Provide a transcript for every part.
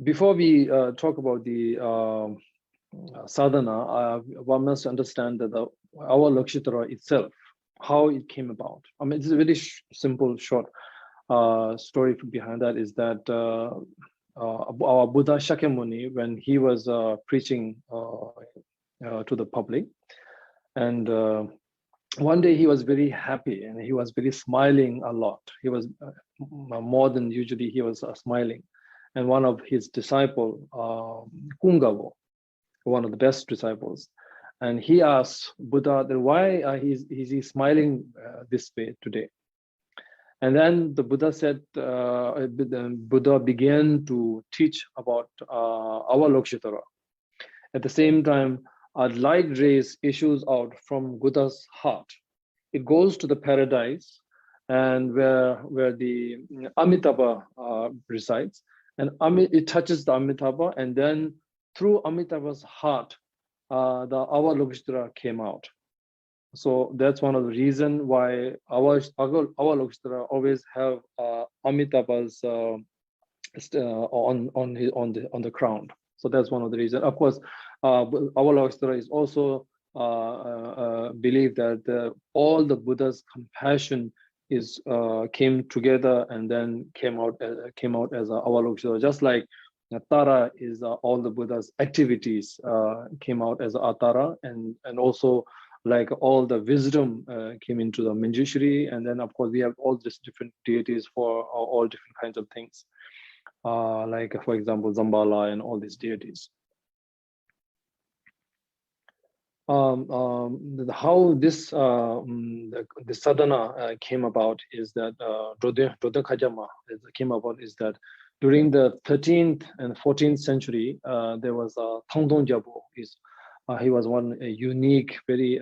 before we talk about the sadhana, one must understand that Avalokitesvara itself, how it came about. I mean, it's a very simple, short story behind that is that our Buddha Shakyamuni, when he was preaching to the public, and one day he was very happy and he was very smiling a lot. He was more than usually he was smiling. And one of his disciples, Kungavo, one of the best disciples, and he asked Buddha that why is he smiling this way today? And then the Buddha said, Buddha began to teach about Avalokitesvara. At the same time, a light rays issues out from Buddha's heart. It goes to the paradise, and where the Amitabha resides, and it touches the Amitabha, and then through Amitabha's heart, the Avalokitesvara came out. So that's one of the reasons why Avalokitesvara always have Amitabha's on the crown. So that's one of the reasons. Of course, Avalokitesvara is also believe that all the Buddha's compassion is came together and then came out as Avalokitesvara. Just like Tara is all the Buddha's activities came out as Atara, and also like all the wisdom came into the Manjushri, and then of course we have all these different deities for all different kinds of things, like for example Zambala and all these deities. How this the sadhana came about is that Drodha Kajama came about is that during the 13th and 14th century, there was Thangtong Gyalpo. He was one unique, very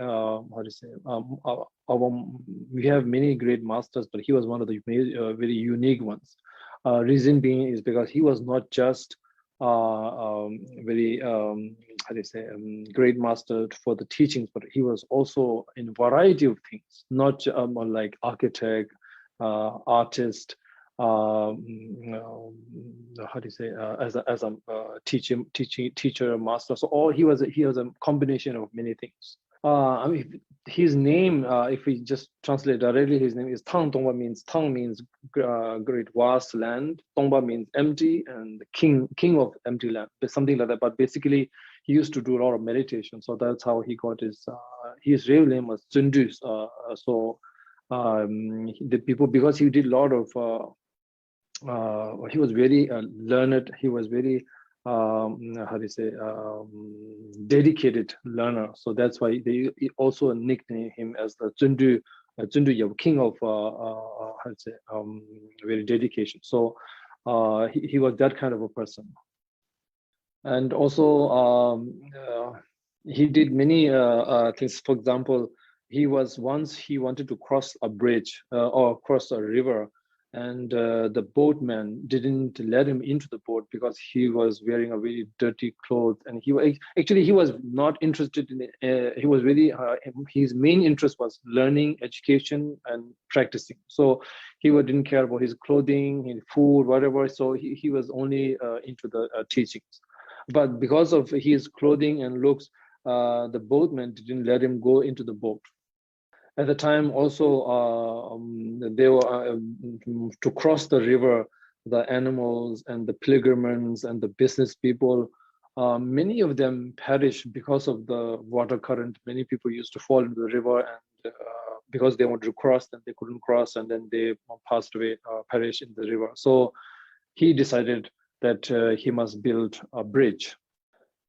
we have many great masters, but he was one of the very unique ones. Reason being is because he was not just very great master for the teachings, but he was also in a variety of things, not like architect, artist, as a teacher, master. So he was a combination of many things. I mean, his name, if we just translate directly, his name is Thang. Tongba means Thang means great vast land. Tongba means empty, and king of empty land, something like that. But basically, he used to do a lot of meditation, so that's how he got his real name was Zundu. The people, because he did a lot of he was very learned. He was very dedicated learner. So that's why they also nicknamed him as the Zundu king of very dedication. So he was that kind of a person. And also he did many things. For example, he wanted to cross a bridge or cross a river, and the boatman didn't let him into the boat because he was wearing a very dirty clothes, and he was not interested in it. He was really his main interest was learning, education, and practicing. So he didn't care about his clothing, his food, whatever. So he was only into the teachings. But because of his clothing and looks, the boatman didn't let him go into the boat. At the time, also, they were to cross the river, the animals and the pilgrims and the business people, many of them perished because of the water current. Many people used to fall into the river, and because they wanted to cross, then they couldn't cross, and then they passed away, perished in the river. So he decided that he must build a bridge.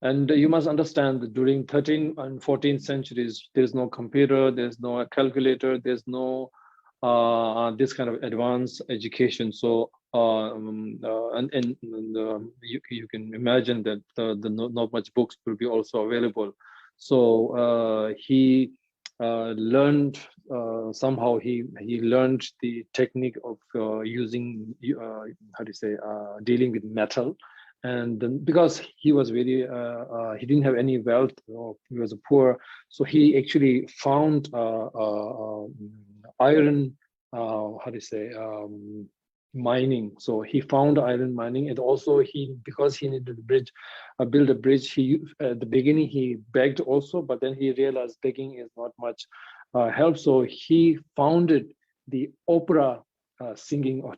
And you must understand that during 13th and 14th centuries, there's no computer, there's no calculator, there's no this kind of advanced education. So you can imagine that not much books will be also available. So he learned somehow he learned the technique of using dealing with metal. And then, because he was very he didn't have any wealth, he was poor, so he actually found iron mining. So he found iron mining, and also because he needed a bridge, build a bridge. He at the beginning he begged also, but then he realized begging is not much help. So he founded the opera singing, or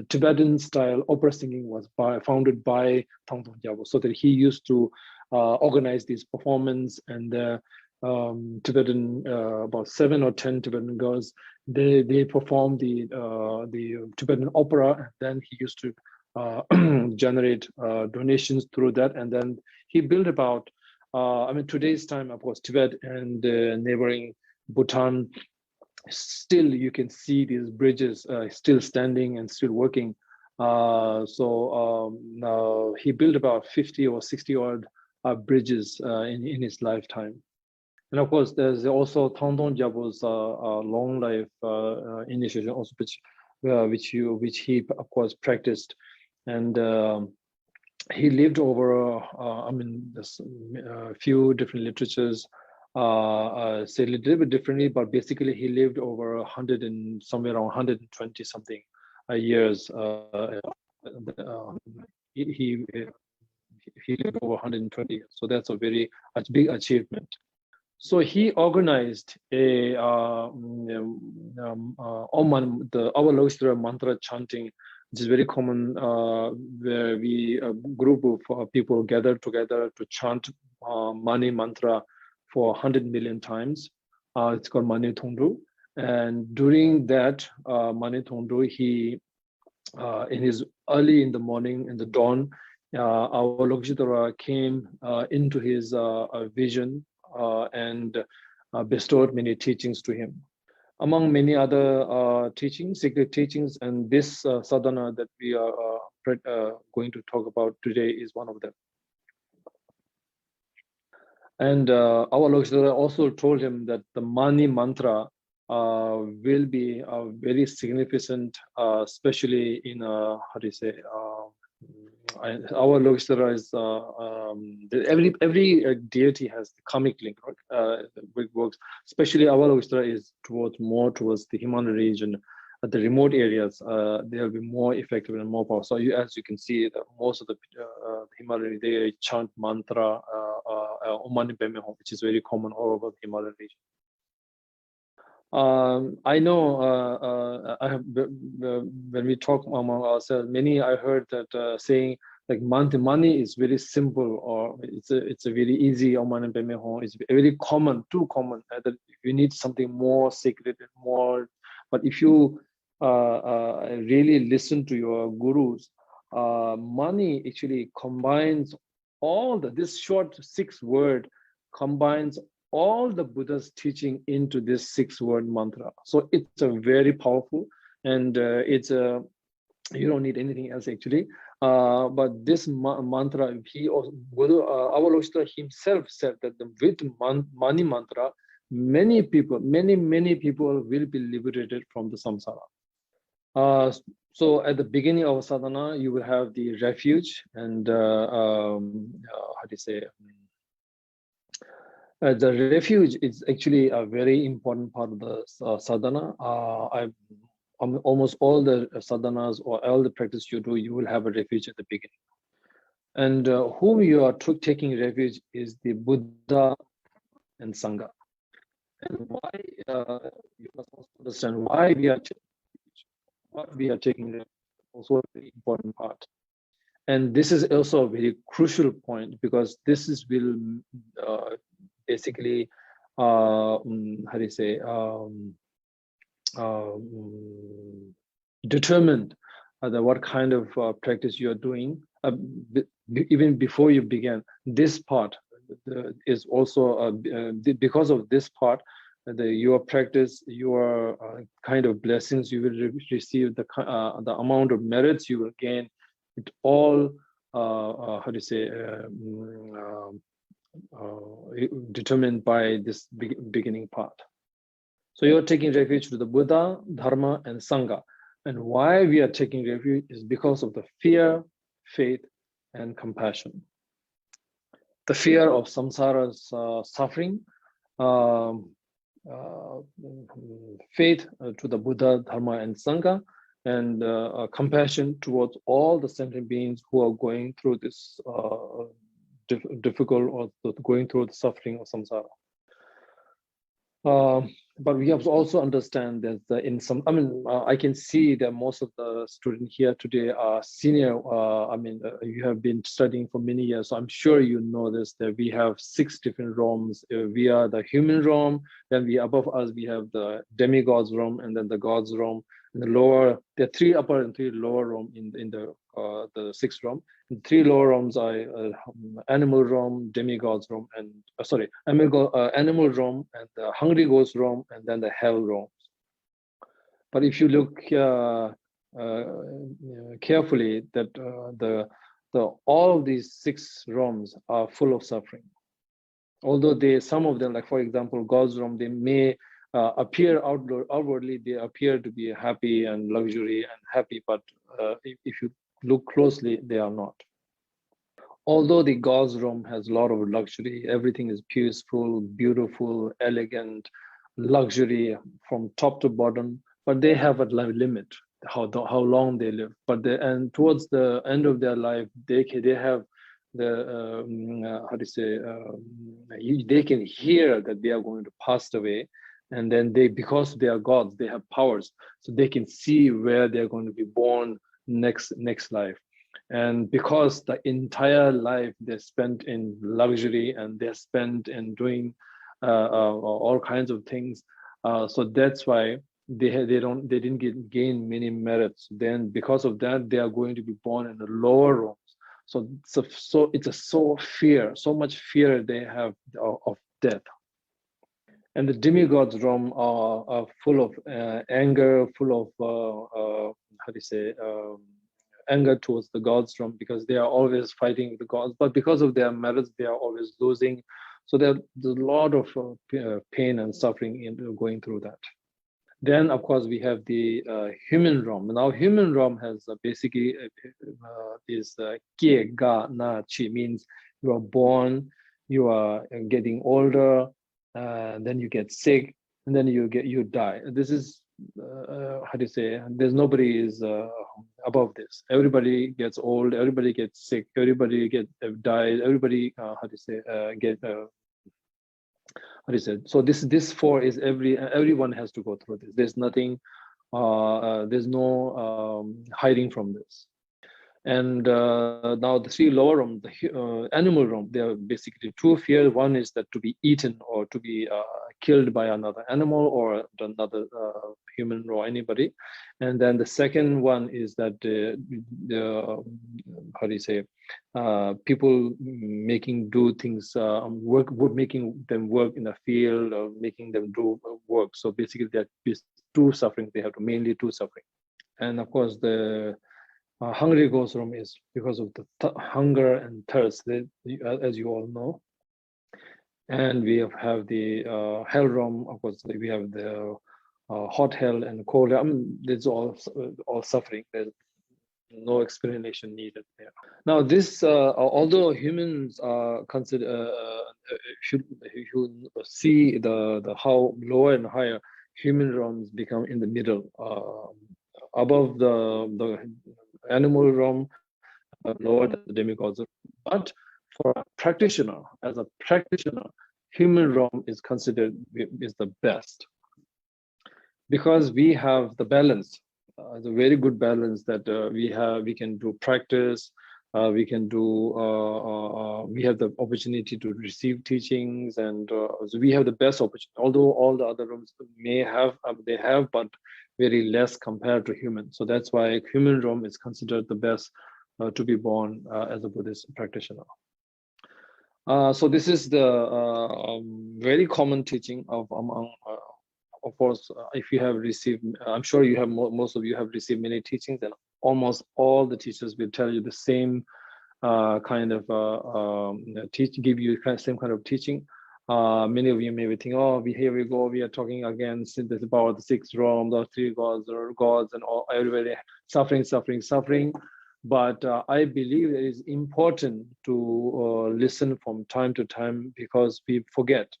Tibetan style opera singing was founded by Thangtong Gyalpo, so that he used to organize these performance, and Tibetan about 7 or 10 Tibetan girls, they performed the Tibetan opera, and then he used to generate donations through that, and then he built about I mean, today's time, of course, Tibet and neighboring Bhutan, still you can see these bridges still standing and still working. He built about 50 or 60 odd bridges in his lifetime. And of course, there's also Thangtong Gyalpo's long life initiation, also which he of course practiced, and he lived over. I mean, there's a few different literatures say a little bit differently, but basically he lived over 100 and somewhere around 120 something years. He lived over 120 years, so that's a very big achievement. So he organized a the Avalokitesvara mantra chanting, which is very common, where a group of people gather together to chant Mani mantra for 100 million times. It's called Mani Thongdu. And during that Mani Thongdu, he, in his early in the morning, in the dawn, Avalokitesvara came into his vision and bestowed many teachings to him. Among many other teachings, secret teachings, and this sadhana that we are going to talk about today is one of them. And Avalokitesvara also told him that the Mani mantra will be very significant, especially in how do you say? Avalokitesvara is every deity has the karmic link, right? It works. Especially Avalokitesvara is more towards the Himalaya region, the remote areas. They'll be more effective and more powerful. So as you can see, most of the Himalaya, they chant mantra Om Mani Padme Hum, which is very common all over the Himalaya region. I know I have, when we talk among ourselves, I heard that saying like money is very simple, or it's a very easy. Om Mani Padme Hum is very common, too common. That if you need something more sacred and more, but if you really listen to your gurus, money actually combines all this short 6-word combines all the Buddha's teaching into this 6-word mantra. So it's a very powerful, and it's a, you don't need anything else actually. But this mantra, Avalokitesvara himself said that with Mani mantra, many people will be liberated from the samsara. So at the beginning of sadhana, you will have the refuge, and how do you say? The refuge is actually a very important part of the sadhana. Almost all the sadhanas or all the practice you do, you will have a refuge at the beginning. And whom you are taking refuge is the Buddha and Sangha. And why, you must also understand why we are taking refuge, also a very important part. And this is also a very crucial point, because this will basically, how do you say, determined what kind of practice you are doing. Even before you begin, this part is also because of this part, your practice, your kind of blessings you will receive, the amount of merits you will gain, it all how do you say, determined by this beginning part. So you're taking refuge to the Buddha, Dharma, and Sangha. And why we are taking refuge is because of the fear, faith, and compassion. The fear of samsara's suffering, faith to the Buddha, Dharma, and Sangha, and compassion towards all the sentient beings who are going through this difficult or going through the suffering of samsara. But we have to also understand that in some, I can see that most of the students here today are senior. You have been studying for many years, so I'm sure you know this, that we have 6 different realms. We are the human realm, then above us, we have the demigods realm, and then the gods realm. In the lower, there are 3 upper and 3 lower realm in the 6th realm. The 3 lower realms are animal realm, demigods realm, and animal realm, and the hungry ghost realm, and then the hell realms. But if you look carefully, that all of these 6 realms are full of suffering. Although some of them, like for example, God's realm, they may appear outwardly, they appear to be happy and luxury and happy, but if you look closely, they are not. Although the God's realm has a lot of luxury, everything is peaceful, beautiful, elegant, luxury from top to bottom, but they have a limit how long they live. But and towards the end of their life, they have the they can hear that they are going to pass away, and then because they are gods, they have powers, so they can see where they're going to be born next life. And because the entire life they spent in luxury and they're spent in doing all kinds of things, so that's why they didn't gain many merits. Then because of that, they are going to be born in the lower realms. So it's so much fear they have of death. And the demigods realm are full of anger, full of anger towards the gods realm, because they are always fighting with the gods. But because of their merits, they are always losing. So there's a lot of pain and suffering in going through that. Then, of course, we have the human realm. Now, human realm has basically is kie, ga, na, chi, means you are born, you are getting older, then you get sick, and then you die. This is there's nobody is above this. Everybody gets old, everybody gets sick, everybody dies, everybody so this 4 is everyone has to go through this. There's nothing, there's no hiding from this. And now the 3 lower realm, the animal realm, there are basically 2 fears. One is that to be eaten or to be killed by another animal or another human or anybody. And then the second one is that people making do things, making them work in the field or making them do work. So basically that is 2 suffering. They have to mainly 2 suffering. And of course the hungry ghost realm is because of the hunger and thirst, as you all know. And we have the hell realm. Of course, we have the hot hell and cold. It's all suffering. There's no explanation needed there. Now, this although humans are considered, should see the how lower and higher human realms become in the middle, above the animal realm, lower than the demigods. But for a practitioner, as a practitioner, human realm is considered is the best, because we have the balance, the very good balance that we can do practice, we can do we have the opportunity to receive teachings, and so we have the best opportunity. Although all the other rooms may have they have, but very less compared to human. So that's why human realm is considered the best to be born as a Buddhist practitioner. So this is the very common teaching of among. Of course, if you have received, I'm sure you have, most of you have received many teachings, and almost all the teachers will tell you the same kind of give you same kind of teaching. Many of you may be thinking, oh, here we go, we are talking again about the 6 realms, the 3 gods, or gods, and all, everybody suffering. But I believe it is important to listen from time to time, because we forget.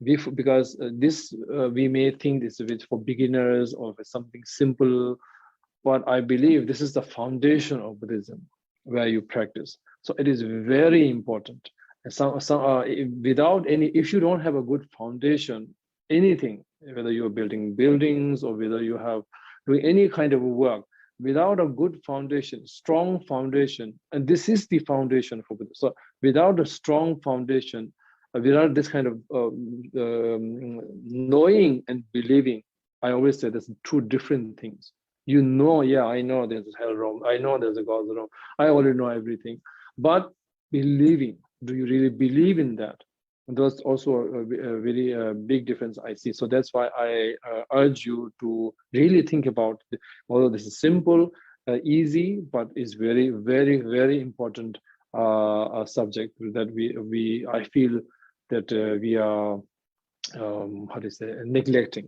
Because this we may think this is for beginners or for something simple, but I believe this is the foundation of Buddhism, where you practice. So it is very important. And without any, if you don't have a good foundation, anything, whether you're building buildings or whether you have doing any kind of work, without a good foundation, strong foundation, and this is the foundation for Buddhism. So without a strong foundation, without this kind of knowing and believing, I always say there's two different things. You know, yeah, I know there's a hell realm, I know there's a God's realm, I already know everything. But believing, do you really believe in that? And that's also a very big difference I see. So that's why I urge you to really think about, although this is simple, easy, but is very, very, very important subject that I feel that we are, how to say, neglecting.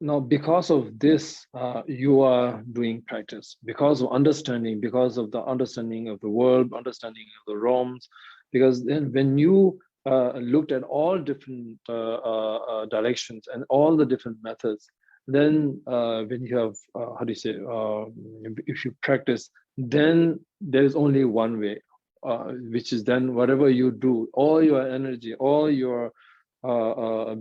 Now, because of this, you are doing practice, because of understanding, because of the understanding of the world, understanding of the realms, because then when you looked at all different directions and all the different methods, then when you have, how do you say, if you practice, then there is only one way, which is then whatever you do, all your energy, all your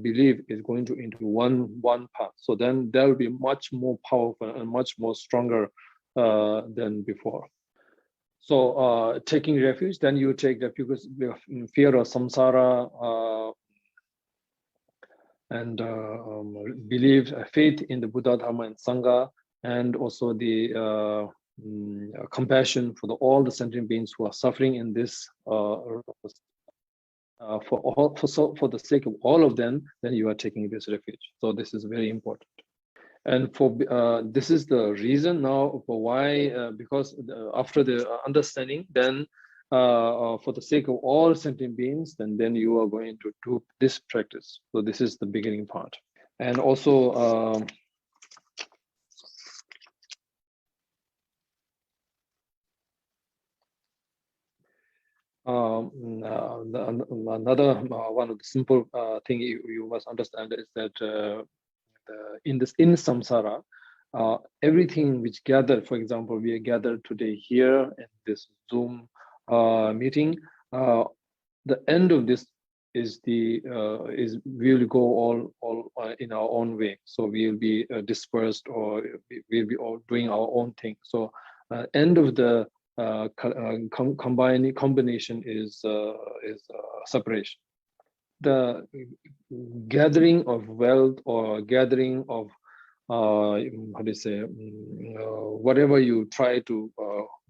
belief is going to into one path. So then that will be much more powerful and much more stronger than before. So taking refuge, then you take refuge in fear of samsara and believe, faith in the Buddha, Dharma, and Sangha, and also the compassion for all the sentient beings who are suffering in this. For the sake of all of them, then you are taking this refuge. So this is very important. And for this is the reason now for why, because after the understanding, then for the sake of all sentient beings, then you are going to do this practice. So this is the beginning part. And also, another one of the simple thing you must understand is that in samsara, everything which gathered, for example, we are gathered today here in this Zoom meeting. The end of this is we will go all in our own way. So we will be dispersed, or we'll be all doing our own thing. So end of the combination is separation. The gathering of wealth or gathering of how do you say, whatever you try to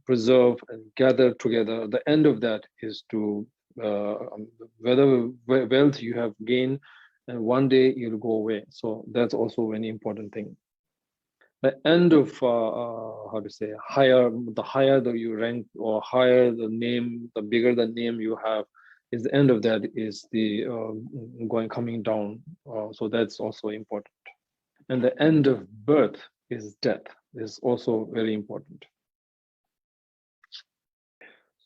preserve and gather together, the end of that is to whether wealth you have gained, and one day you'll go away. So that's also an important thing. The end of how to say, the higher that you rank, or higher the name, the bigger the name you have, is the end of that is the coming down. So that's also important. And the end of birth is death, is also very important.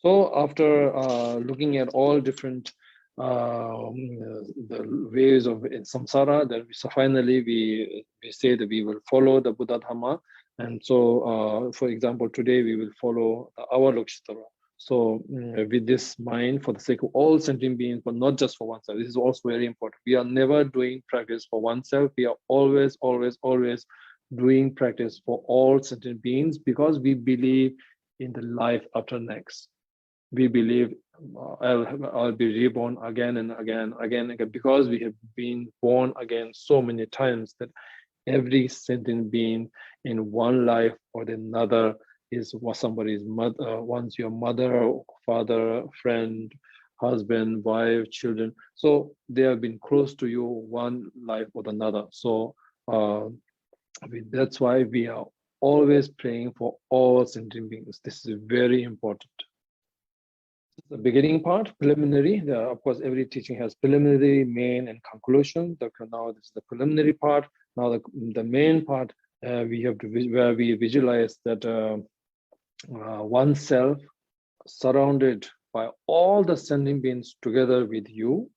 So after looking at all different the ways of samsara, then finally we say that we will follow the Buddha Dhamma. And so, for example, today we will follow the Avalokitesvara. So with this mind, for the sake of all sentient beings, but not just for oneself, this is also very important. We are never doing practice for oneself. We are always, always, always doing practice for all sentient beings, because we believe in the life after next. We believe I'll be reborn again and again, because we have been born again so many times that every sentient being in one life or another is somebody's mother, once your mother, father, friend, husband, wife, children. So they have been close to you one life or another. So that's why we are always praying for all sentient beings. This is very important. The beginning part, preliminary. Of course, every teaching has preliminary, main, and conclusion. Now this is the preliminary part. Now the main part, we have to where we visualize that oneself surrounded by all the sentient beings together with you,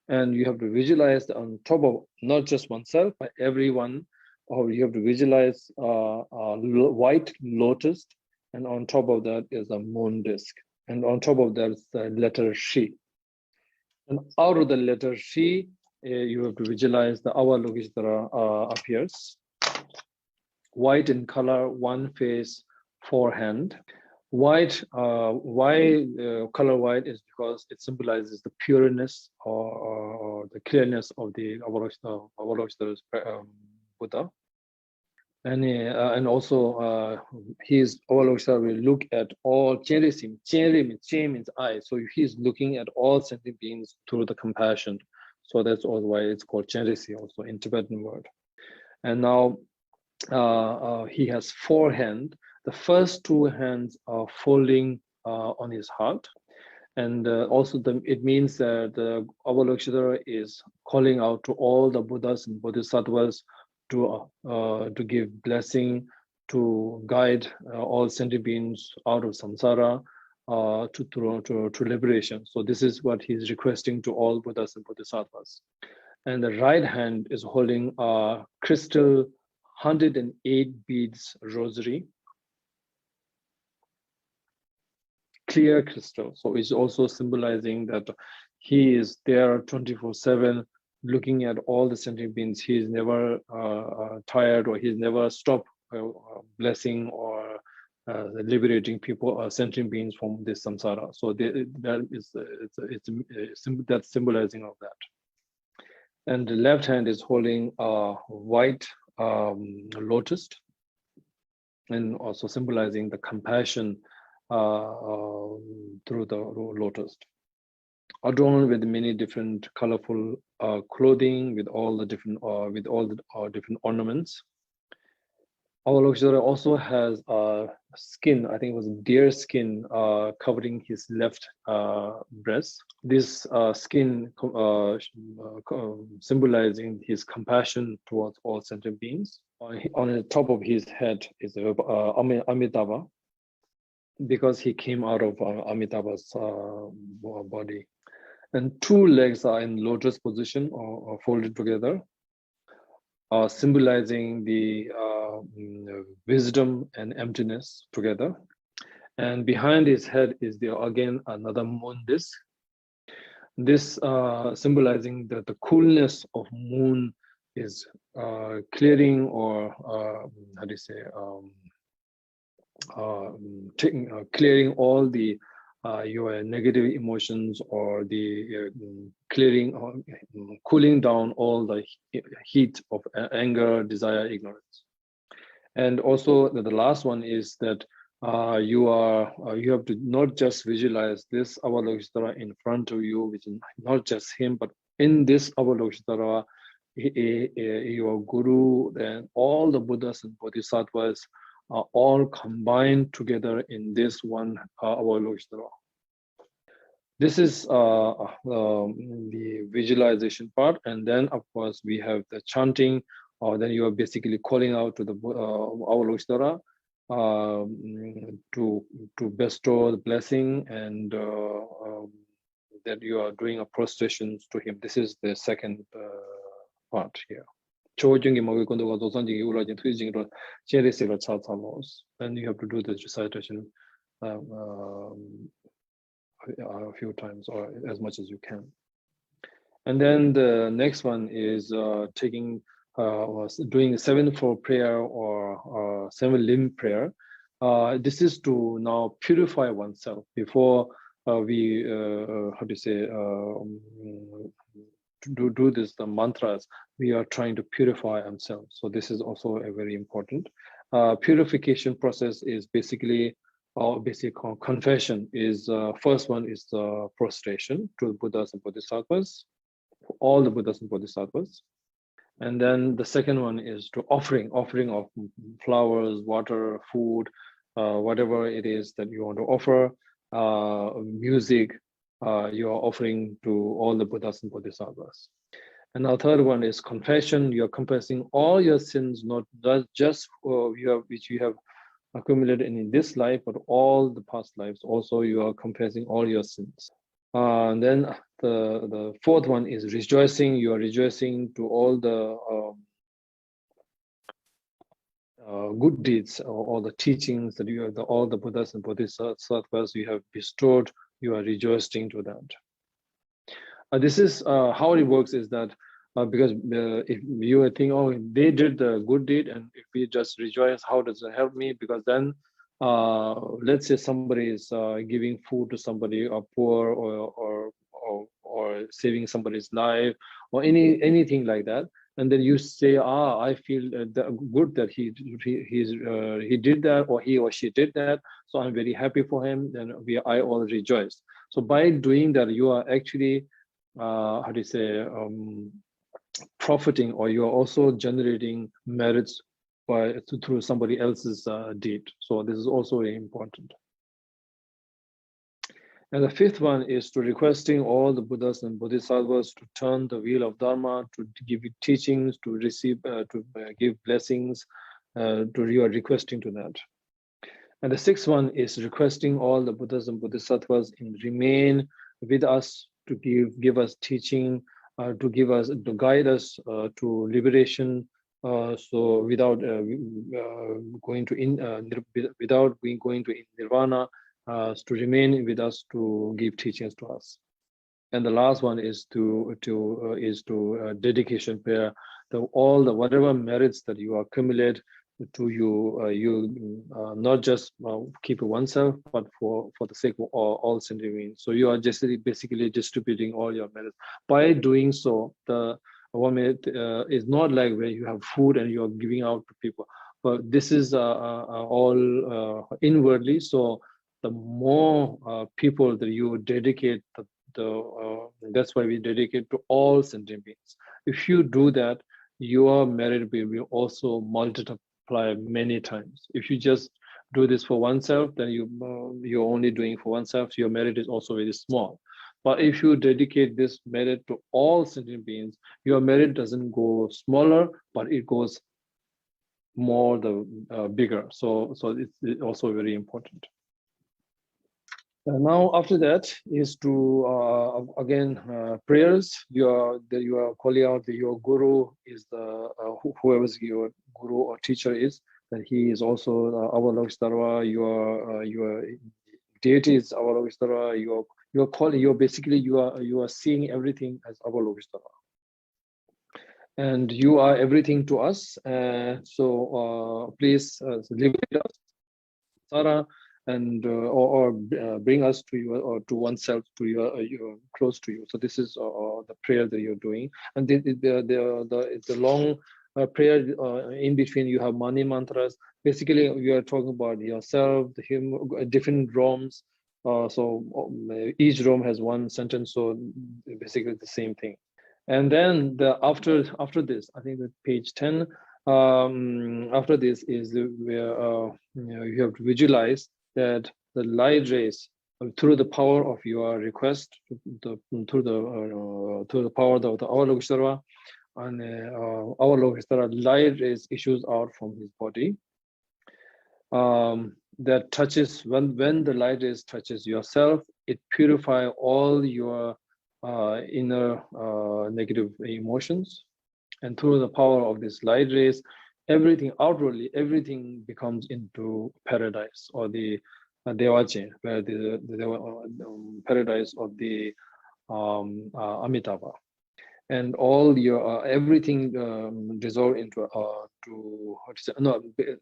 and you have to visualize on top of not just oneself, but everyone or you have to visualize white lotus, and on top of that is a moon disk, and on top of that is the letter Shi. And out of the letter Shi, you have to visualize the Avalokitesvara appears. White in color, one face, four hand. White, why color white is because it symbolizes the pureness or the clearness of the Avalokitesvara Buddha. And also his Avalokitesvara will look at all Chenrezig. Chen means eye, so he's looking at all sentient beings through the compassion. So that's also why it's called Chenrezig also in Tibetan word. And now he has four hands. The first two hands are folding on his heart. And also it means that the Avalokitesvara is calling out to all the Buddhas and Bodhisattvas to give blessing, to guide all sentient beings out of samsara to liberation. So this is what he's requesting to all Buddhas and Bodhisattvas. And the right hand is holding a crystal 108 beads rosary, clear crystal. So it's also symbolizing that he is there 24/7, looking at all the sentient beings. He is never tired, or he's never stopped blessing or liberating people, sentient beings from this samsara. So that's symbolizing of that. And the left hand is holding a white lotus, and also symbolizing the compassion through the lotus, adorned with many different colorful clothing, with all the different different ornaments. Avalokitesvara also has skin, I think it was deer skin, covering his left breast. This skin symbolizing his compassion towards all sentient beings. On the top of his head is Amitabha, because he came out of Amitabha's body. And two legs are in lotus position or folded together, symbolizing the wisdom and emptiness together. And behind his head is again another moon disk. This symbolizing that the coolness of moon is clearing, or how do you say, clearing all the your negative emotions, or the cooling down all the heat of anger, desire, ignorance. And also the last one is that you have to not just visualize this Avalokitesvara in front of you, which is not just him, but in this Avalokitesvara, your guru, then all the Buddhas and Bodhisattvas are all combined together in this one Avalokitesvara. This is the visualization part, and then of course we have the chanting, or then you are basically calling out to the Avalokitesvara to bestow the blessing, and that you are doing a prostration to him. This is the second part here. Then you have to do this recitation a few times, or as much as you can. And then the next one is doing a 7-4 prayer, or 7-limb prayer. This is to now purify oneself before we how to say do this, the mantras. We are trying to purify ourselves. So this is also a very important purification process. Is basically basic confession is first one is the prostration to the Buddhas and Bodhisattvas, all the Buddhas and Bodhisattvas. And then the second one is to offering of flowers, water, food, whatever it is that you want to offer, music, you are offering to all the Buddhas and Bodhisattvas. And the third one is confession. You are confessing all your sins, not just which you have accumulated in this life, but all the past lives. Also, you are confessing all your sins. And then the fourth one is rejoicing. You are rejoicing to all the good deeds or all the teachings that you have, all the Buddhas and Bodhisattvas you have bestowed, you are rejoicing to that. This is how it works, is that because if you think, oh, they did the good deed, and if we just rejoice, how does it help me? Because then, let's say somebody is giving food to somebody, or poor, or saving somebody's life, or anything like that, and then you say, I feel good that he did that, or he or she did that, so I'm very happy for him. Then I all rejoice. So by doing that, you are actually how do you say, profiting, or you are also generating merits through somebody else's deed. So this is also very important. And the fifth one is to requesting all the Buddhas and Bodhisattvas to turn the wheel of Dharma, to give you teachings, to receive, to give blessings, you are requesting to that. And the sixth one is requesting all the Buddhas and Bodhisattvas remain with us, to give us teaching, to guide us to liberation. So without going to nirvana, to remain with us, to give teachings to us. And the last one is dedication prayer. Whatever merits that you accumulate to you, not just keep it oneself, but for the sake of all sentient beings. So you are just basically distributing all your merits. By doing so, the 1 minute is not like where you have food and you are giving out to people, but this is all inwardly. So the more people that you dedicate, that's why we dedicate to all sentient beings. If you do that, your merit will also multiply many times. If you just do this for oneself, then you're only doing for oneself, so your merit is also very small. But if you dedicate this merit to all sentient beings, your merit doesn't go smaller, but it goes more bigger. So it's also very important. Now after that is to again prayers. You are calling out that your guru is whoever your guru or teacher is, that he is also Avalokitesvara. Your deity is Avalokitesvara. You are seeing everything as Avalokitesvara, and you are everything to us. So please liberate us, Sara, and or bring us to you, or to oneself, to your close to you. So this is the prayer that you're doing, and it's a long prayer. In between you have many mantras. Basically you are talking about yourself, different realms. So each realm has one sentence, so basically the same thing. And then after this, I think that page 10, after this is where you have to visualize that the light rays, through the power of your request, through the power of the Avalokitesvara, and Avalokitesvara light rays issues out from his body. That touches, when the light rays touches yourself, it purifies all your inner negative emotions, and through the power of this light rays, everything outwardly, everything becomes into paradise, or the Devache, where the paradise of the Amitabha, and all your everything dissolve into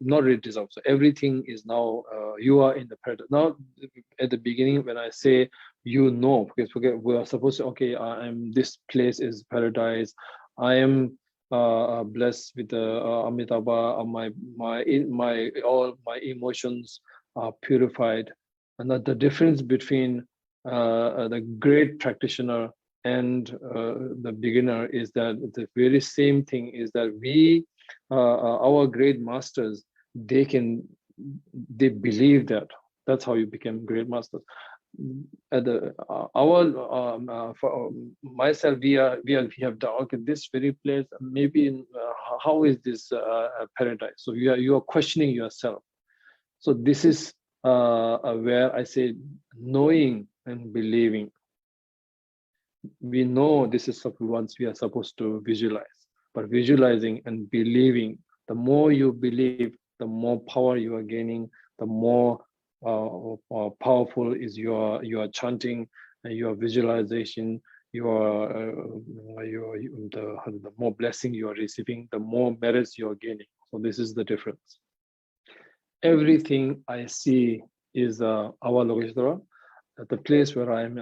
not really dissolve. So everything is now you are in the paradise. Now at the beginning when I say because we are supposed to, okay, this place is paradise. I am blessed with the Amitabha. All my emotions are purified, and that the difference between the great practitioner and the beginner is that the very same thing is that our great masters, they believe that. That's how you become great masters. For myself, we have done, okay, this very place, maybe how is this paradise? So you are questioning yourself. So this is where I say knowing and believing. We know this is something once we are supposed to visualize, but visualizing and believing, the more you believe, the more power you are gaining, the more powerful is your chanting, your visualization, the more blessing you are receiving, the more merits you are gaining. So this is the difference. Everything I see is Avalokitesvara. The place where I am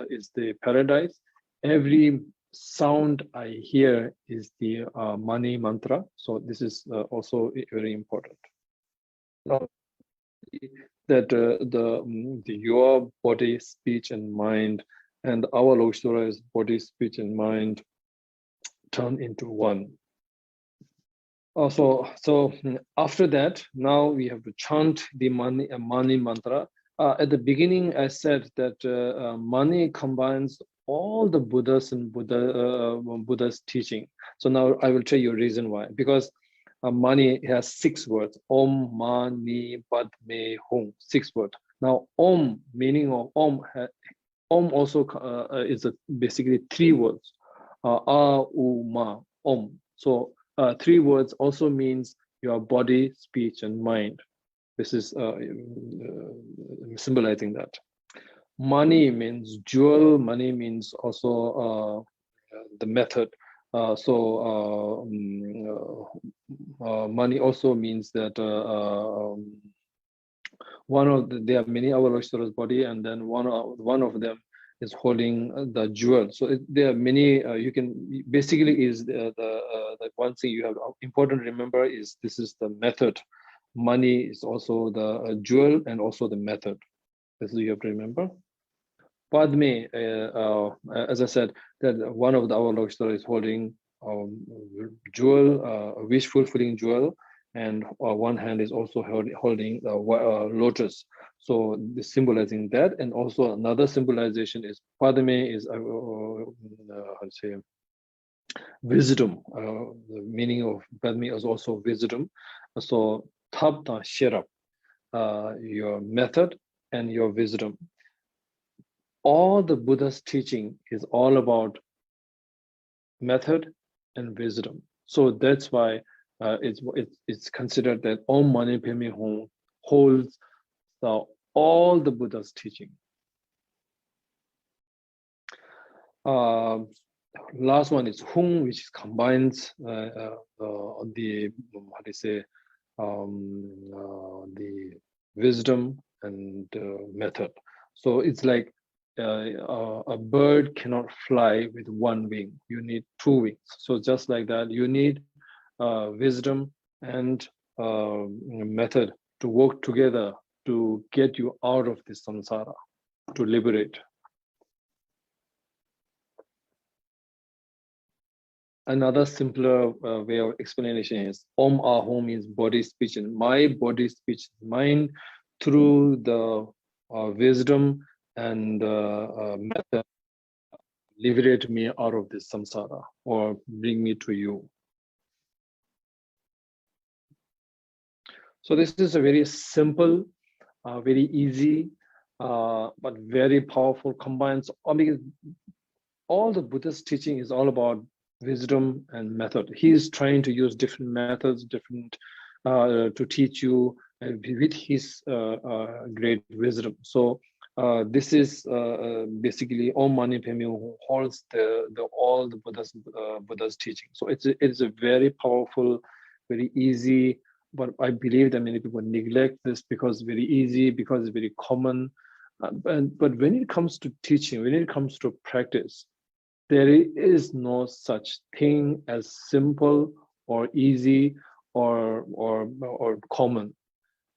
is the paradise. Every sound I hear is the Mani mantra. So this is also very important. Now, that your body, speech, and mind, and Avalokitesvara is body, speech, and mind turn into one. So after that, now we have to chant the Mani mantra. At the beginning, I said that Mani combines all the Buddhas and Buddha's teaching. So now I will tell you a reason why. Because Mani has 6 words: Om, Mani, Padme, Hum. 6 words. Now Om, meaning of Om also is basically 3 words: A, U, Ma, Om. So 3 words also means your body, speech, and mind. This is symbolizing that. Mani means jewel. Mani means also the method. Mani also means that there are many Avalokitesvara's body, and then one of them is holding the jewel. So there are many. You can basically is the one thing you have important to remember is this is the method. Mani is also the jewel and also the method. This is you have to remember. Padme, as I said, that one of the Avalokitesvara is holding jewel, a wish fulfilling jewel, and one hand is also holding lotus. So this symbolizing that, and also another symbolization is Padme is how to say wisdom. The meaning of Padme is also wisdom. So Tabta Shirap, your method and your wisdom. All the Buddha's teaching is all about method and wisdom. So that's why it's considered that Om Mani Padme Hum holds all the Buddha's teaching. Last one is Hum, which combines the wisdom and method. So it's like a bird cannot fly with 1 wing. You need 2 wings. So just like that, you need wisdom and method to work together to get you out of this samsara, to liberate. Another simpler way of explanation is Om Ahom means body, speech, and my body, speech, mind through the wisdom and method liberate me out of this samsara or bring me to you. So this is a very simple, very easy, but very powerful, combines all the Buddha's teaching is all about wisdom and method. He is trying to use different methods, different to teach you with his great wisdom. So this is basically Om Mani Padme who holds all the Buddha's teaching. So it's a very powerful, very easy. But I believe that many people neglect this because it's very easy, because it's very common. But when it comes to teaching, when it comes to practice, there is no such thing as simple or easy or common.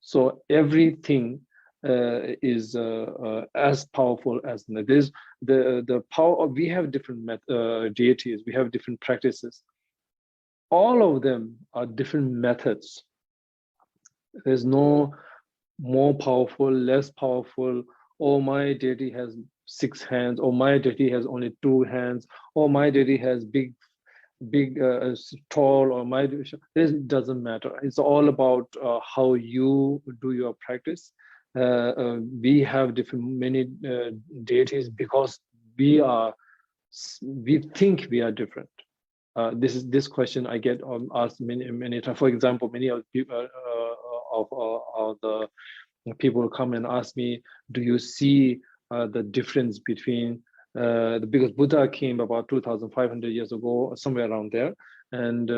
So everything is as powerful as this. The power of, we have different deities, we have different practices. All of them are different methods. There's no more powerful, less powerful. Oh, my deity has 6 hands, or my deity has only 2 hands, or my deity has big, tall, or my it doesn't matter. It's all about how you do your practice. We have many deities because we think we are different. This question I get asked many times. For example, many of people, the people come and ask me, do you see the difference between because Buddha came about 2,500 years ago, somewhere around there, and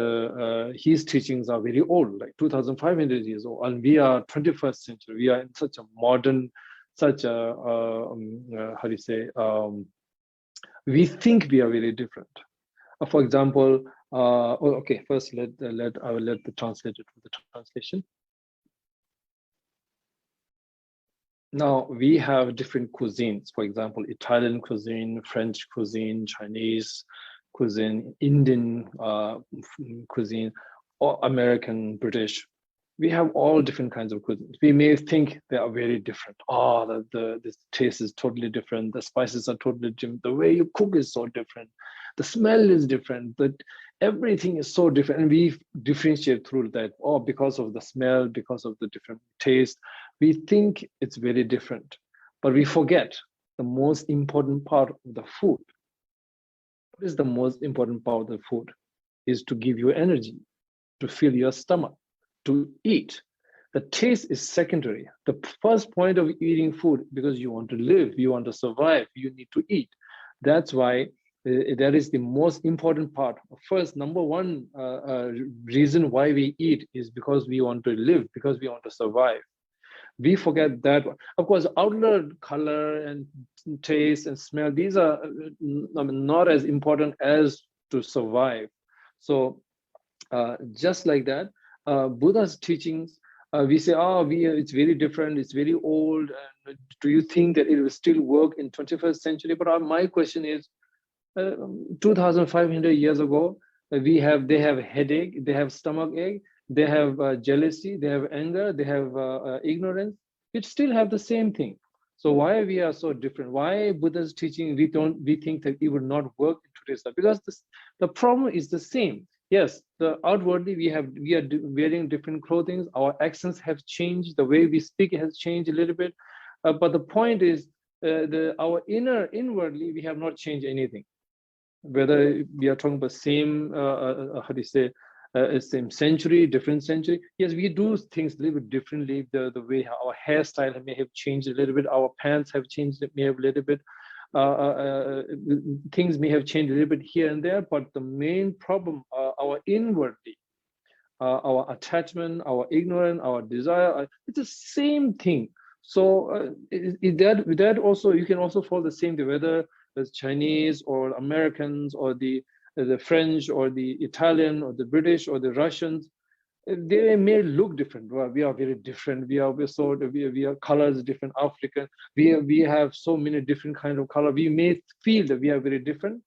his teachings are very old, like 2,500 years old, and we are 21st century. We are in such a modern, such a how do you say? We think we are very different. For example, okay, first I will let the translator do the translation. Now we have different cuisines. For example, Italian cuisine, French cuisine, Chinese cuisine, Indian cuisine, or American, British. We have all different kinds of cuisines. We may think they are very different. Oh, the taste is totally different. The spices are totally different. The way you cook is so different. The smell is different. But everything is so different. And we differentiate through that. Oh, because of the smell, because of the different taste, we think it's very different. But we forget the most important part of the food. What is the most important part of the food? Is to give you energy, to fill your stomach, to eat. The taste is secondary. The first point of eating food, because you want to live, you want to survive, you need to eat. That's why that is the most important part. First, number one reason why we eat is because we want to live, because we want to survive. We forget that. Of course, outward color and taste and smell, these are not as important as to survive. So just like that, Buddha's teachings, we say, oh, it's very different, it's very old. And do you think that it will still work in 21st century? But my question is, 2,500 years ago, they have headache, they have stomach ache, they have jealousy, they have anger, they have ignorance. We still have the same thing. So why we are so different? Why Buddha's teaching we think that it would not work in today's life? Because the problem is the same. Yes, outwardly we are wearing different clothing. Our accents have changed. The way we speak has changed a little bit. But the point is, our inwardly we have not changed anything. Whether we are talking about same, how do you say, same century, different century. Yes, we do things a little bit differently. The way our hairstyle may have changed a little bit. Our pants have changed, may have a little bit. Things may have changed a little bit here and there, but the main problem, our inwardly, our attachment, our ignorance, our desire, it's the same thing. So with that also, you can also follow the same thing, whether it's Chinese or Americans or the French or the Italian or the British or the Russians. They may look different. Well, we are very different. We are colors different. African. We have so many different kind of color. We may feel that we are very different,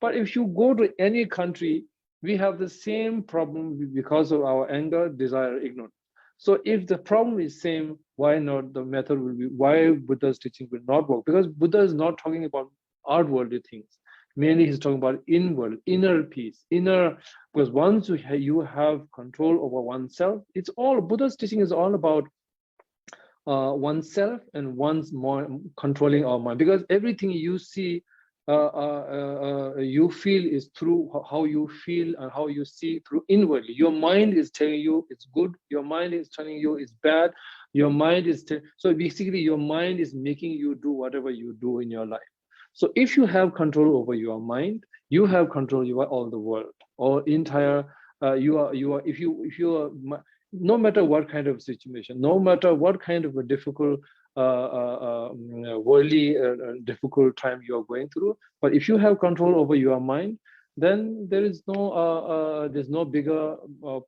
but if you go to any country, we have the same problem because of our anger, desire, ignorance. So if the problem is same, why not the method will be? Why Buddha's teaching will not work? Because Buddha is not talking about outwardly things. Mainly, he's talking about inward, inner peace, inner. Because once you have control over oneself, it's all Buddha's teaching is all about oneself and one's more controlling our mind. Because everything you see, you feel is through how you feel and how you see through inwardly. Your mind is telling you it's good. Your mind is telling you it's bad. Your mind is so basically your mind is making you do whatever you do in your life. So if you have control over your mind, you have control over all the world, or entire. If you are, no matter what kind of situation, no matter what kind of a difficult, worldly, difficult time you are going through, but if you have control over your mind, then there is there's no bigger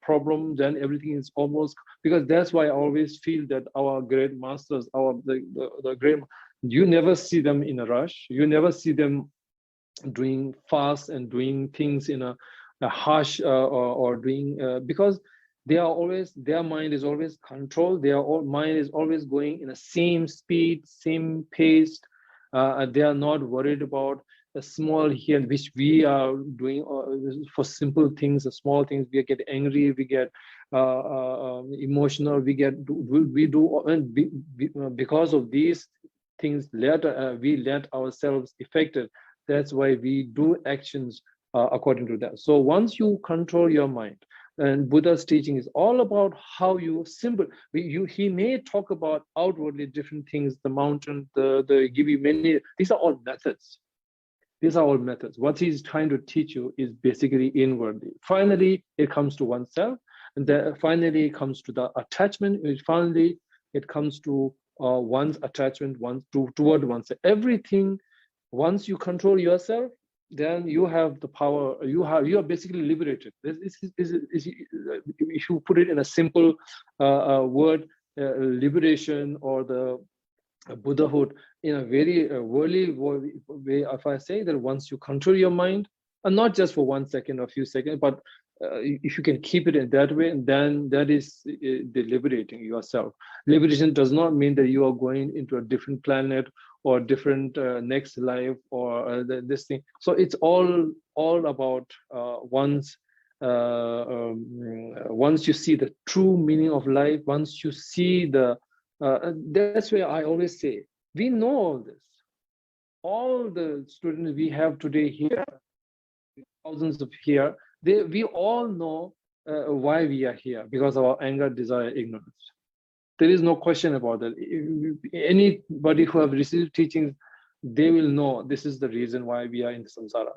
problem. Then everything is almost, because that's why I always feel that our great masters, the great. You never see them in a rush. You never see them doing fast and doing things in a harsh or doing because they are always, their mind is always controlled. Their mind is always going in the same speed, same pace. They are not worried about a small here, which we are doing for simple things, the small things. We get angry, we get emotional, we do, and because of these things we let ourselves affected. That's why we do actions according to that. So once you control your mind, And Buddha's teaching is all about how you simple. He may talk about outwardly different things, the mountain, the give you many. These are all methods. These are all methods. What he's trying to teach you is basically inwardly. Finally, it comes to oneself, and then finally it comes to the attachment. And finally, it comes to one's attachment, toward oneself. Everything. Once you control yourself, then you have the power. You are basically liberated. If you put it in a simple word, liberation or the Buddhahood in a very worldly way. If I say that once you control your mind, and not just for 1 second or a few seconds, but if you can keep it in that way, then that is the liberating yourself. Liberation does not mean that you are going into a different planet or different next life or this thing. So it's all about once you see the true meaning of life, once you see the that's why I always say, we know all this. All the students we have today here, thousands of here, we all know why we are here, because of our anger, desire, ignorance. There is no question about that. Anybody who have received teachings, they will know this is the reason why we are in samsara.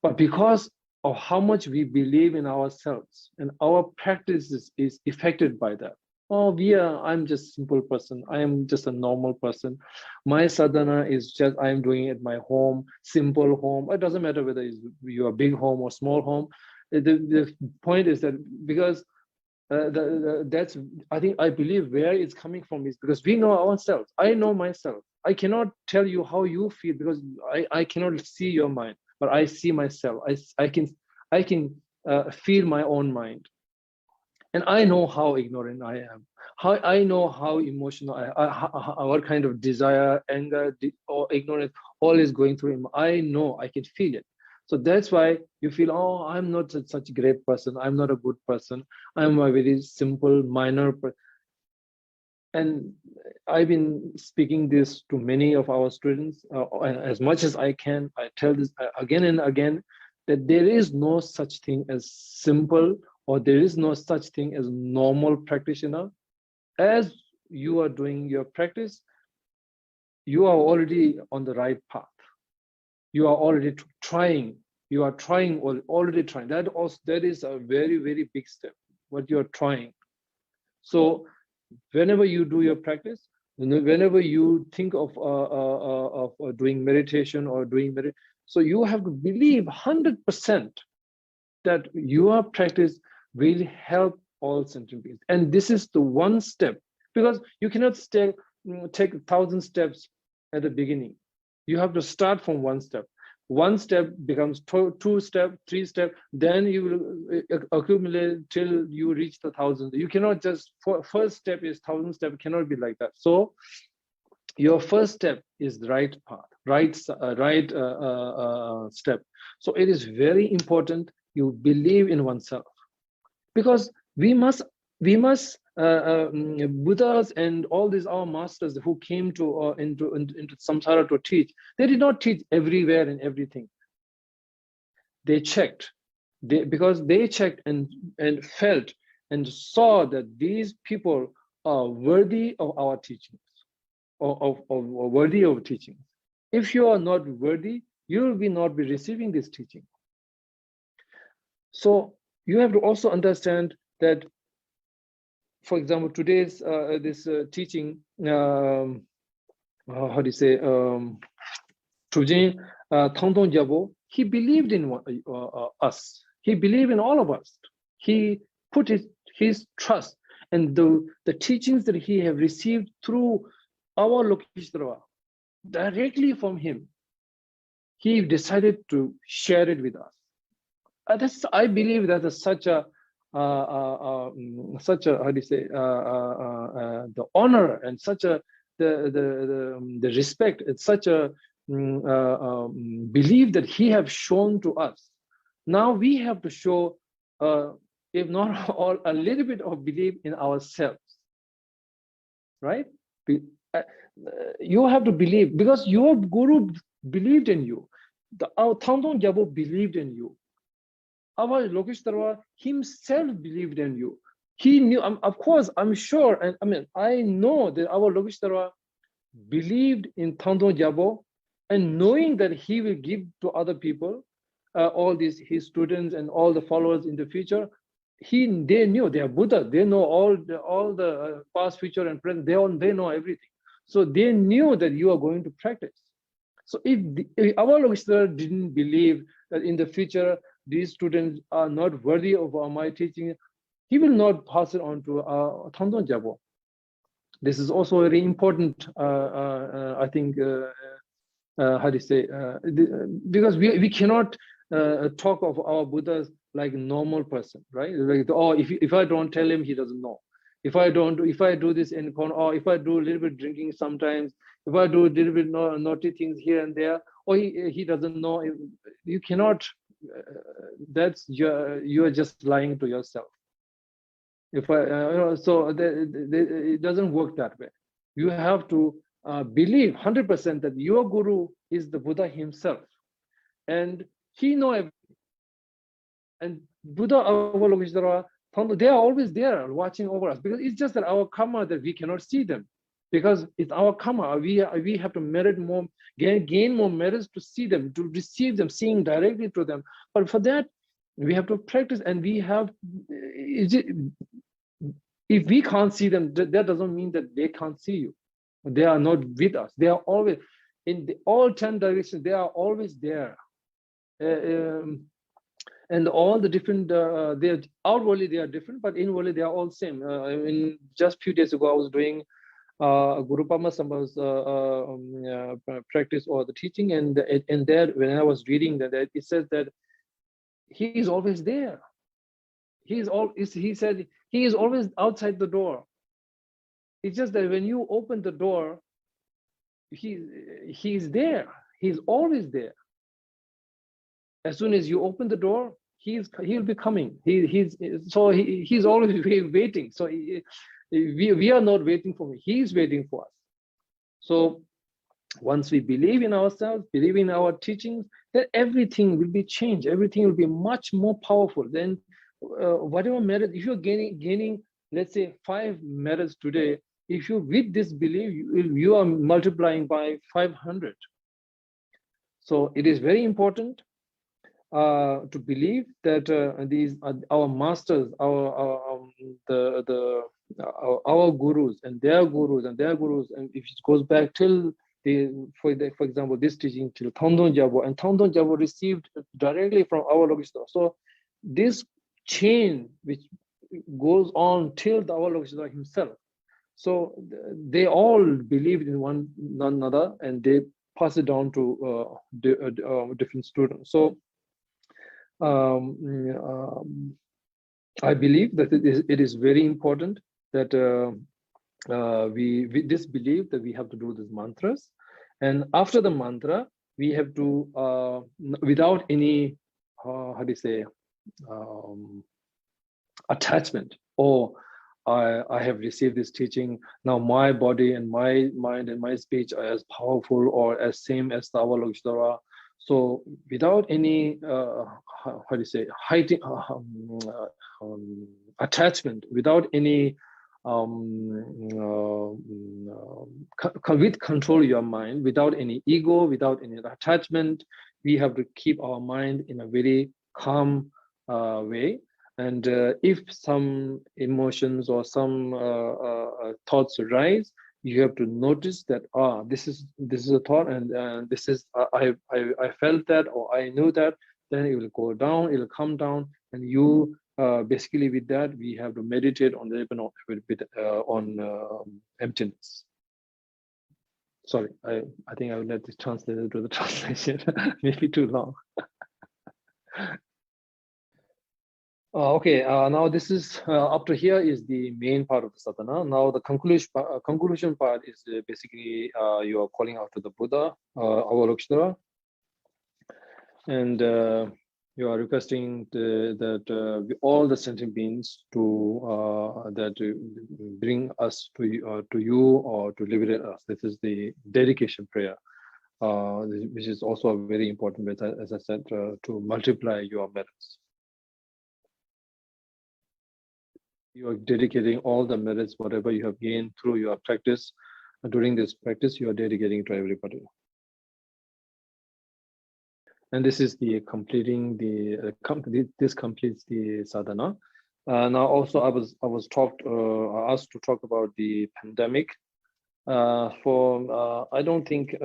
But because of how much we believe in ourselves, and our practice is affected by that. Oh, I'm just a simple person. I am just a normal person. My sadhana is just, I am doing it at my home, simple home. It doesn't matter whether you're a big home or small home. The point is that because that's, I believe where it's coming from is because we know ourselves. I know myself. I cannot tell you how you feel because I cannot see your mind, but I see myself. I can feel my own mind. And I know how ignorant I am. I know how emotional what kind of desire, anger, or ignorance, all is going through him. I know, I can feel it. So that's why you feel, oh, I'm not such a great person. I'm not a good person. I'm a very simple, minor person. And I've been speaking this to many of our students, as much as I can. I tell this again and again, that there is no such thing as simple, or there is no such thing as normal practitioner. As you are doing your practice, you are already on the right path. You are already trying. You are trying, or already trying. That is a very, very big step, what you are trying. So whenever you do your practice, whenever you think of doing meditation or doing meditation, so you have to believe 100% that your practice will help all sentient beings. And this is the one step, because you cannot take 1,000 steps at the beginning. You have to start from one step. One step becomes 2 steps, 3 steps, then you will accumulate till you reach the 1,000. You cannot just, first step is 1,000 steps, cannot be like that. So your first step is the right path, right step. So it is very important you believe in oneself, because we must Buddhas and all these our masters who came to into samsara to teach, they did not teach everywhere and everything. They checked, because they checked and felt and saw that these people are worthy of our teachings, or worthy of teaching. If you are not worthy, you will not be receiving this teaching. So you have to also understand that, for example, today's this teaching, how do you say, Tujin Thangtong Gyalpo, he believed in us. He believed in all of us. He put his trust, and the teachings that he have received through our Avalokitesvara, directly from him, he decided to share it with us. I believe that is such a how do you say, the honor and such a the respect. It's such a belief that he have shown to us. Now we have to show, if not all, a little bit of belief in ourselves, right? You have to believe, because your guru believed in you. Our Thangtong Gyalpo believed in you. Avalokitesvara himself believed in you. He knew, of course, I'm sure, and I mean, I know that Avalokitesvara believed in Thangtong Gyalpo, and knowing that he will give to other people, all these his students and all the followers in the future, they knew they are Buddha. They know all the past, future, and present. They know everything. So they knew that you are going to practice. So if Avalokitesvara didn't believe that in the future these students are not worthy of my teaching, he will not pass it on to Thangtong Gyalpo. This is also very important, I think, how do you say, because we cannot talk of our Buddhas like a normal person, right? Like, oh, if I don't tell him, he doesn't know. If I do this in or if I do a little bit drinking sometimes, if I do a little bit naughty things here and there, or he doesn't know. You cannot. You are just lying to yourself. If so it doesn't work that way. You have to believe 100% that your guru is the Buddha himself, and he knows everything. And Buddha, Avalokitesvara, they are always there watching over us, because it's just that our karma that we cannot see them, because it's our karma. We have to merit more, gain more merits to see them, to receive them, seeing directly to them. But for that, we have to practice, and we have. If we can't see them, that doesn't mean that they can't see you. They are not with us. They are always in all 10 directions. They are always there. And all the different, outwardly they are different, but inwardly they are all same. In just a few days ago, I was doing Guru Padma Sambhav's practice or the teaching, and there, when I was reading that, it says that he is always there. He said he is always outside the door. It's just that when you open the door, he's there. He's always there. As soon as you open the door, he'll be coming. He's always waiting. So we are not waiting for him. He's waiting for us. So once we believe in ourselves, believe in our teachings, then everything will be changed. Everything will be much more powerful. Then whatever merit, if you're gaining, let's say 5 merits today, if you with this belief, you are multiplying by 500. So it is very important to believe that these are our masters, our gurus and their gurus and their gurus, and if it goes back till for example, this teaching till Khondung Gyalpo, and Khondung Gyalpo received directly from Avalokitesvara. So this chain which goes on till the Avalokitesvara himself. So they all believed in one another, and they pass it down to different students. So I believe that it is very important that we this belief that we have to do these mantras, and after the mantra we have to without any how do you say attachment, or I have received this teaching, now my body and my mind and my speech are as powerful or as same as the Avalokitesvara. So without any how do you say hiding attachment, without any with control your mind, without any ego, without any attachment, we have to keep our mind in a very calm way. And if some emotions or some thoughts arise, you have to notice that this is a thought, and this is I felt that, or I knew that. Then it will go down, it will come down, and you basically with that we have to meditate on the on emptiness. Sorry, I think I will let this translator do the translation. Maybe too long. Okay, now this is up to here is the main part of the sadhana. Now the conclusion part is basically you are calling out to the Buddha, Avalokitesvara, and you are requesting that all the sentient beings to bring us to you or to liberate us. This is the dedication prayer, which is also a very important, as I said, to multiply your merits. You are dedicating all the merits, whatever you have gained through your practice. During this practice, you are dedicating to everybody. And this is the completing the this completes the sadhana. Now also I was asked to talk about the pandemic. I don't think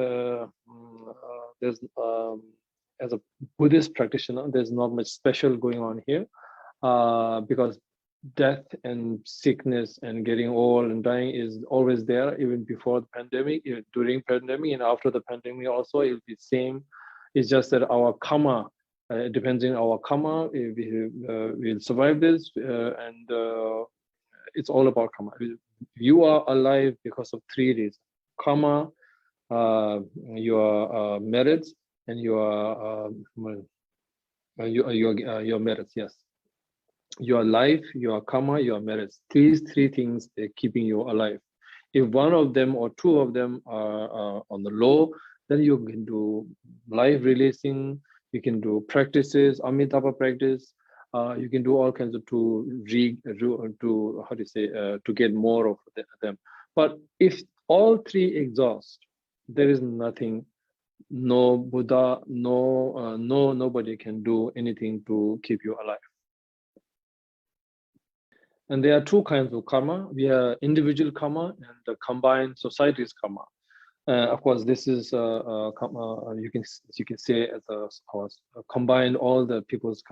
there's as a Buddhist practitioner, there's not much special going on here, because death and sickness and getting old and dying is always there, even before the pandemic, even during pandemic, and after the pandemic also it'll be same. It's just that our karma, depends on our karma, we'll survive this, and it's all about karma. You are alive because of three reasons: karma, your merits, and your merits. Yes, your life, your karma, your merits. These three things are keeping you alive. If one of them or two of them are on the low, then you can do life releasing. You can do practices, Amitabha practice. You can do all kinds of to get more of them. But if all three exhaust, there is nothing. No Buddha, nobody can do anything to keep you alive. And there are two kinds of karma. We have individual karma and the combined society's karma. Of course, this is you can say as combined all the people's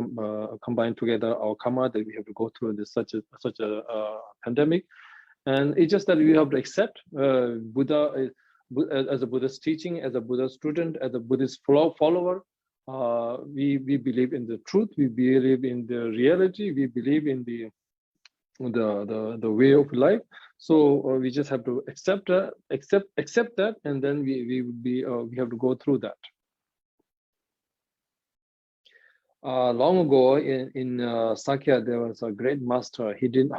combined together our karma that we have to go through this such a pandemic, and it's just that we have to accept Buddha as a Buddhist teaching, as a Buddha student, as a Buddhist follower. We believe in the truth. We believe in the reality. We believe in the way of life. So we just have to accept that, and then we have to go through that. Long ago in Sakya, there was a great master. He did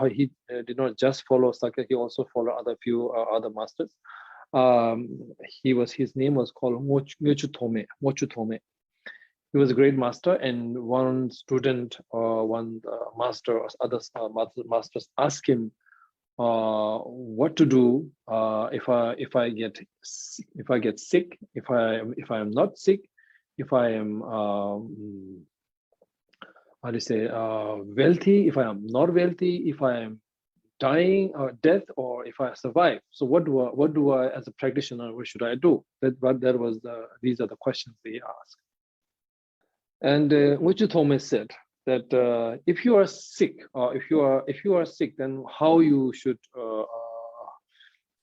not just follow Sakya. He also followed other other masters. His name was called Mochutome. He was a great master, and one student or one master or other masters asked him what to do if I get sick, if I am not sick, if I am wealthy, if I am not wealthy, if I am dying or death, or if I survive. So what do I as a practitioner, what should I do? These are the questions they asked. And Mochutome said that if you are sick, or if you are sick, then how you should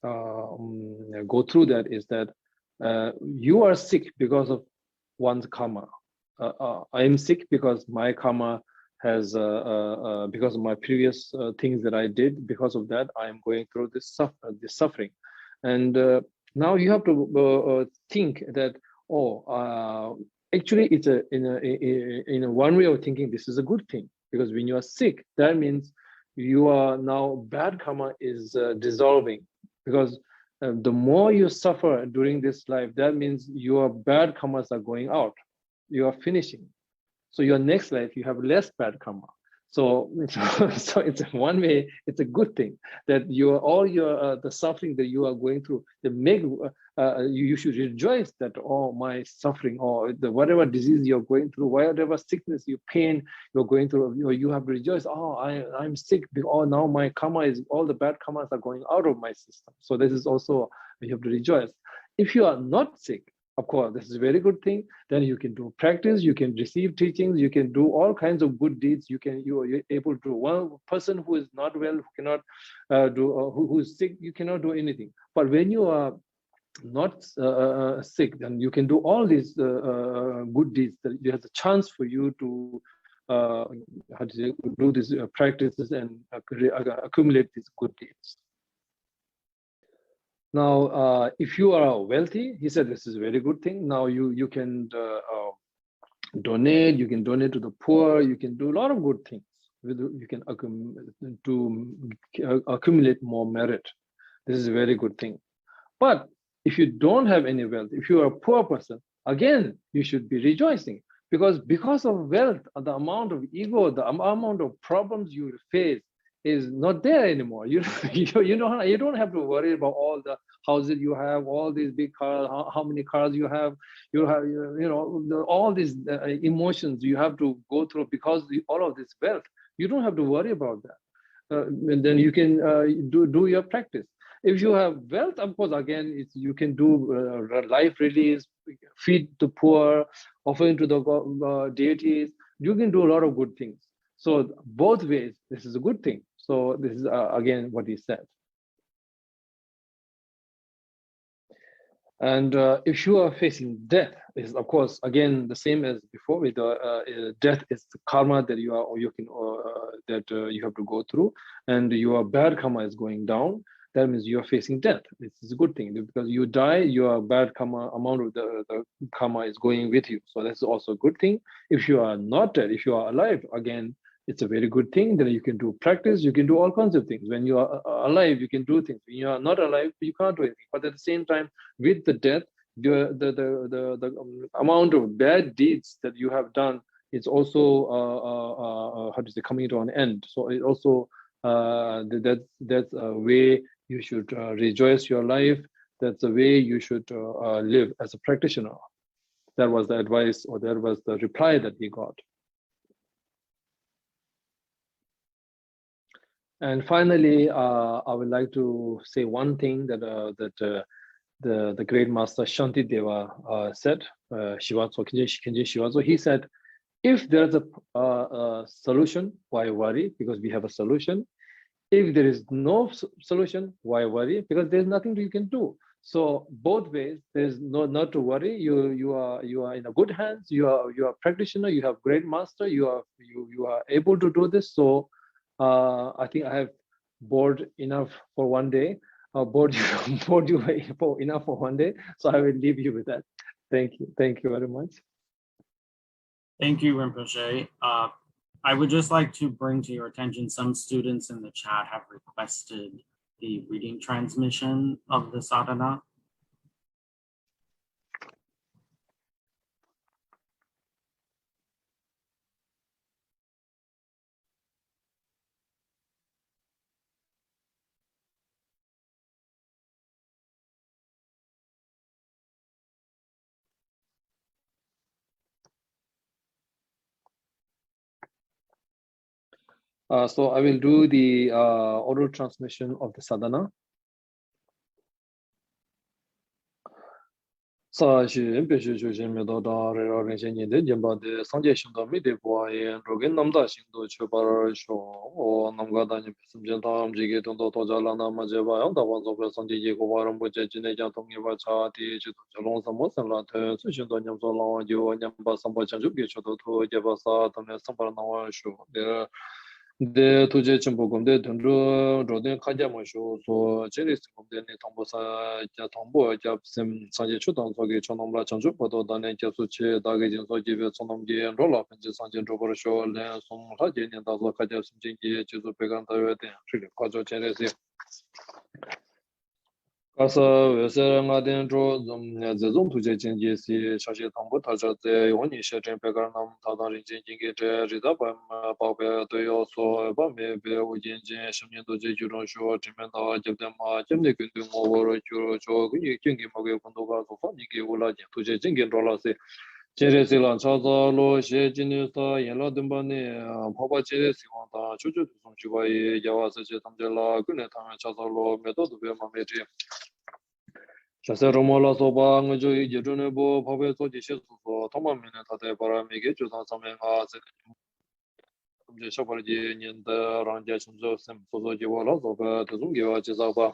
go through that is that you are sick because of one's karma. I am sick because my karma has because of my previous things that I did. Because of that, I am going through this suffering. And now you have to think that actually, it's in a one way of thinking, this is a good thing, because when you are sick, that means you are now bad karma is dissolving, because the more you suffer during this life, that means your bad karmas are going out. You are finishing. So your next life, you have less bad karma. So it's one way, it's a good thing that the suffering that you are going through, you should rejoice that my suffering, or whatever disease you're going through, whatever sickness, pain you're going through, you have to rejoice. I'm sick. Now my karma all the bad karmas are going out of my system. So this is also, you have to rejoice. If you are not sick, of course, this is a very good thing. Then you can do practice, you can receive teachings, you can do all kinds of good deeds. You're able to. One person who is not well, who cannot who is sick, you cannot do anything. But when you are not sick, then you can do all these good deeds. There's a chance for you to do these practices and accumulate these good deeds. Now, if you are wealthy, he said this is a very good thing. Now you can donate. You can donate to the poor. You can do a lot of good things. You can accumulate more merit. This is a very good thing. But if you don't have any wealth, if you are a poor person, again, you should be rejoicing, because of wealth, the amount of ego, the amount of problems you face is not there anymore. You don't have to worry about all the houses you have, all these big cars, how many cars you have. You have all these emotions you have to go through because all of this wealth. You don't have to worry about that. And then you can do your practice. If you have wealth, of course, again, you can do life release, feed the poor, offering to the deities. You can do a lot of good things. So both ways, this is a good thing. So this is again what he said. And if you are facing death, is of course again the same as before. With death is the karma that you have to go through, and your bad karma is going down. That means you are facing death. This is a good thing because you die, your bad karma amount of the karma is going with you. So that's also a good thing. If you are not dead, if you are alive, again, it's a very good thing that you can do practice. You can do all kinds of things. When you are alive, you can do things. When you are not alive, you can't do anything. But at the same time, with the death, the amount of bad deeds that you have done is also coming to an end. So it also that's a way you should rejoice your life. That's the way you should live as a practitioner. That was the advice, or that was the reply that he got. And finally, I would like to say one thing that the great master Shantideva said. Shivatsu, Kenji Shivatsu, he said, if there's a solution, why worry? Because we have a solution. If there is no solution, why worry? Because there's nothing you can do. So both ways, there's not to worry. You are in a good hands. You are a practitioner. You have great master. You are able to do this. So I think I have bored enough for one day. Bored you enough for one day. So I will leave you with that. Thank you very much. Thank you, Rinpoche. I would just like to bring to your attention, some students in the chat have requested the reading transmission of the sadhana. So I will do the oral transmission of the sadhana. Sashi Peshu Shushin Medoda Rera Rensheni de Jamba de Sanje Shindo Mide Boye Rogin Namda Shindo Chubar Sho or Namgada Simjantam Jigi Tondo Tojalana Majeva Yanda Wanzo Sanje Yegovaram Boche Jineja Tongi Vacha Ti Chitulong Samosan Late Sushindo Nyamso Lawan Jo Nyamba Sambo Chanjuki Choto to Jabasa Tame Sampar Nawan Sho. De tuje chimbo gomde dundro roden khaja mo sho so Chenrezig gomde ne thombo sa ja thombo ja sem sanje chudan so ge chonomla chanju podo dane ja su che da ge jin so ge be chonom ge rola penje sanje robor sho le som la je ne da lo khaja sim jin ge chu pe gan ta yo de chile khajo Chenrezig Kasa wese nga den zho zezong tuje jenje si shashi thangbo taja ze yoni she chen pe gar nam tadan rin jen jinge zhe rida pa pe do yo so ba me be u jen jen shimyen do je ju rong shuo jimen da jeb de ma jem de gun du mo wo ro ju ro jo gu yi jing ge ma ge kun do ga so fa ni ge wo la jen tuje jing ro la se Chenrezig lan cha za lo she jin ne sa yen la den ba ne pa ba Chenrezig wang da chu chu song ju ba ye ya wa se je tam je la gu ne ta cha za lo me do du be ma me je Shase Romola Soba, Ngajo, Jedunebo, Pave Soji Shesu, Toma Mina Tate Paramige, Jusan Samenga, Shaparji, Ninda, Ranja Chunzo, Sem Soji Wala, Soba, Tazungiwa Chizaba.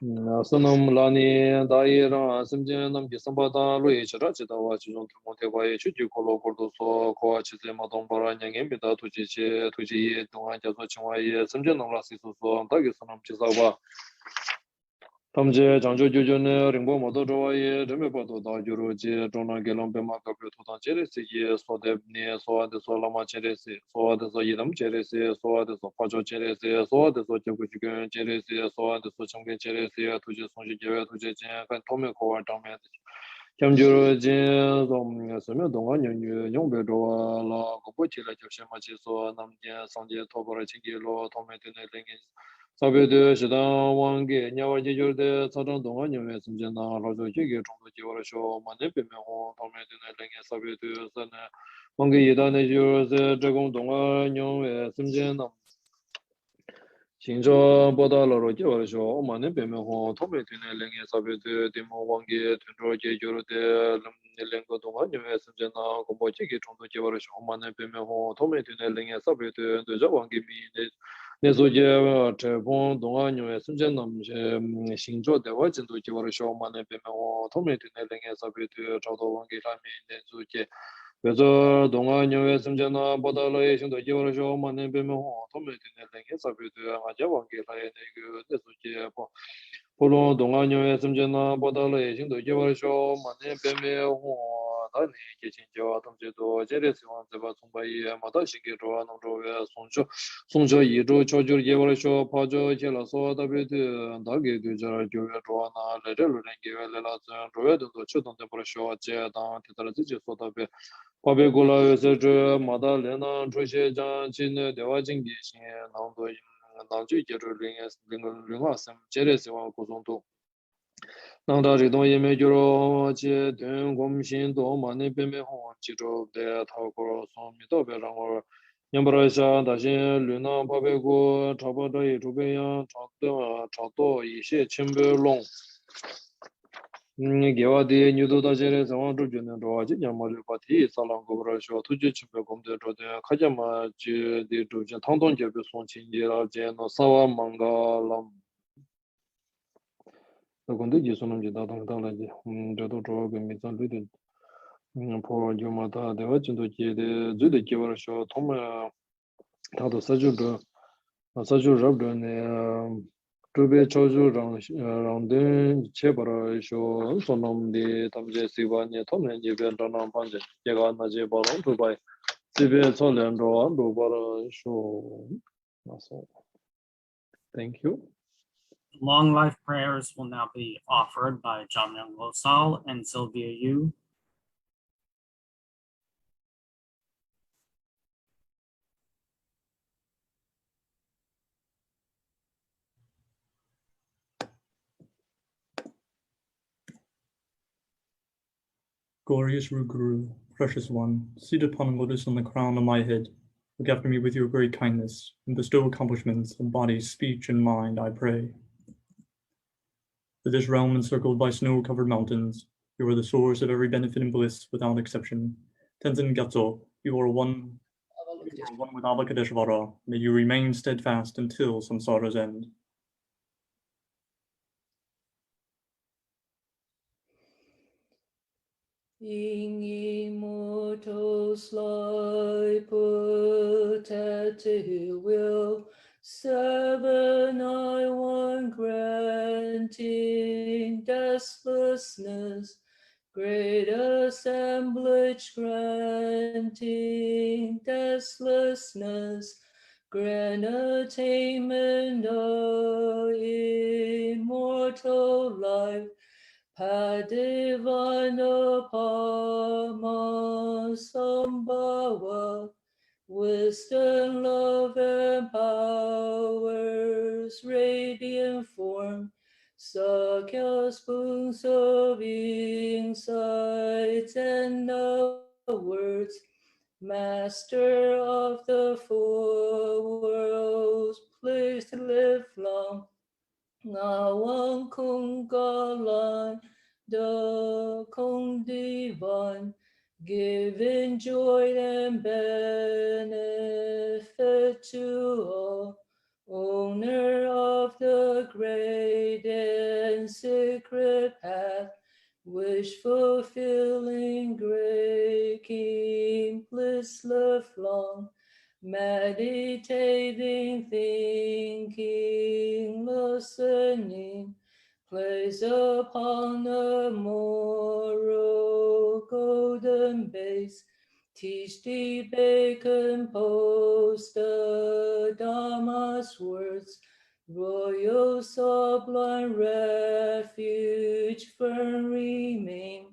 Sunam Lani, Daira, Simjanam, Kisambata, Louis, Rachitawa, Chizon, Montevay, Chuju, Kolo, Cordoso, Koa Chizema, Dombara, Yangimita, Tuji, Donga, Jaso Chimay, Simjanam Rasisu, Tagisanam Chizaba. Tamje Janjo Jujune, Rimbo Modo Joy, Remebo da Juroji, Dona Gelombe Makabu, Totan Cheresi, so Debni, so the Solama Cheresi, so the Soyidam Cheresi, so the Sopajo Cheresi, so the Sochakuchigan Cheresi, so the Sochang Cheresi, to just Sonji, to Jen, and Tomiko, Tomet. Chamjuro Jin Dom Sumyo Donga Nyu Nyongbe Roa La Gopo Chila Joshima Chiso Namjen Sanje Tobora Chingi Lo Tome Tune Lingi Sabe de Shidang Wangi Nyawa Jijur de Sadang Donga Nyue Sumjena Rajo Jigi Chongdo Jiwara Sho Mane Pime Ho Tome Tune Lingi Sabe de Sane Wangi Yida Nejur Se Zhegong Donga Nyue Sumjena Xingzhou Boda Loro Jiwara Sho Mane Pime Ho Tome Tune Lingi Sabe de Dimo Wangi Tunro Jijur de Lengo Donga Nyue Sumjena Gombo Jigi Chongdo Jiwara Sho Mane Pime Ho Tome Tune Lingi Sabe de Deja Wangi Mi 내소제 제본 동안요에 순전남제 신조 대화 진도 지원을 쇼만에 배면 도매드네 등에서 비트 저도 원기라미 내소제 그래서 동안요에 순전나 보다로의 신도 지원을 쇼만에 배면 도매드네 등에서 비트 아자 원기라에 그 내소제 보로 동안요에 순전나 보다로의 신도 지원을 쇼만에 배면 다니 계신저 동제도 제레스원 제바 송바이 마다 시기로 농조에 송조 이조 조조 예월쇼 파조 제라서 다베드 다게 되저 조에 조나 레르르 랭게벨라 조에도 초동데 버쇼 제다 테라지 소다베 바베골라에서 저 마다 레나 조셰장 진의 대화진 계신 나도 나주 제로 링에스 링화섬 제레스원 고송도 Nangda ridong yeme gyuro che dun gom shin do mani pime hong chi zhub de tao koro song mi do be rang or nyambara sha da shin lu na pa be gu cha pa zha yi zhu be yang cha do yi she chen be long ge wa de nyu do da je le zang wang zhu jun de zhuwa ji nyam ma lu pa ti sa lang gu bra shuo tu ji chen be gom de zhu de ka jia ma ji de zhu jin tang dong jie be song qin ji la jie no sa wa mang ga lam 근데 예수님 지다 당당하지 저도 저거 미선 리드 포 요마다 대화 진도 제데 주데 기버셔 통마 다도 사주도 사주럽네 두배 조주랑 랑데 제버셔 손놈데 담제 시바니 통네 제변 전남 반제 제가 나제 바로 두바이 집에 손련도 로바로 쇼 나서 thank you. Long life prayers will now be offered by Jamyang Losal and Sylvia Yu. Glorious Root Guru, precious one, seated upon a lotus on the crown of my head, look after me with your great kindness, and bestow accomplishments of body, speech, and mind, I pray. For this realm encircled by snow-covered mountains, you are the source of every benefit and bliss without exception. Tenzin Gyatso, you are one with Avalokitesvara. May you remain steadfast until samsara's end. In immortals lie protected will, seven I one granting deathlessness, great assemblage granting deathlessness, grand attainment of immortal life. Padivana Pama Sambhava, wisdom, love, and powers, radiant form, Sakya spoons of insights and words, master of the four worlds, please to live long. Ngawang kung galan the kung divine, giving joy and benefit to all, owner of the great and secret path, wish fulfilling great king, bliss live long. Meditating, thinking, listening, place upon the moral golden base, teach, debate, compose the Dhamma's words, royal sublime refuge, firm remain.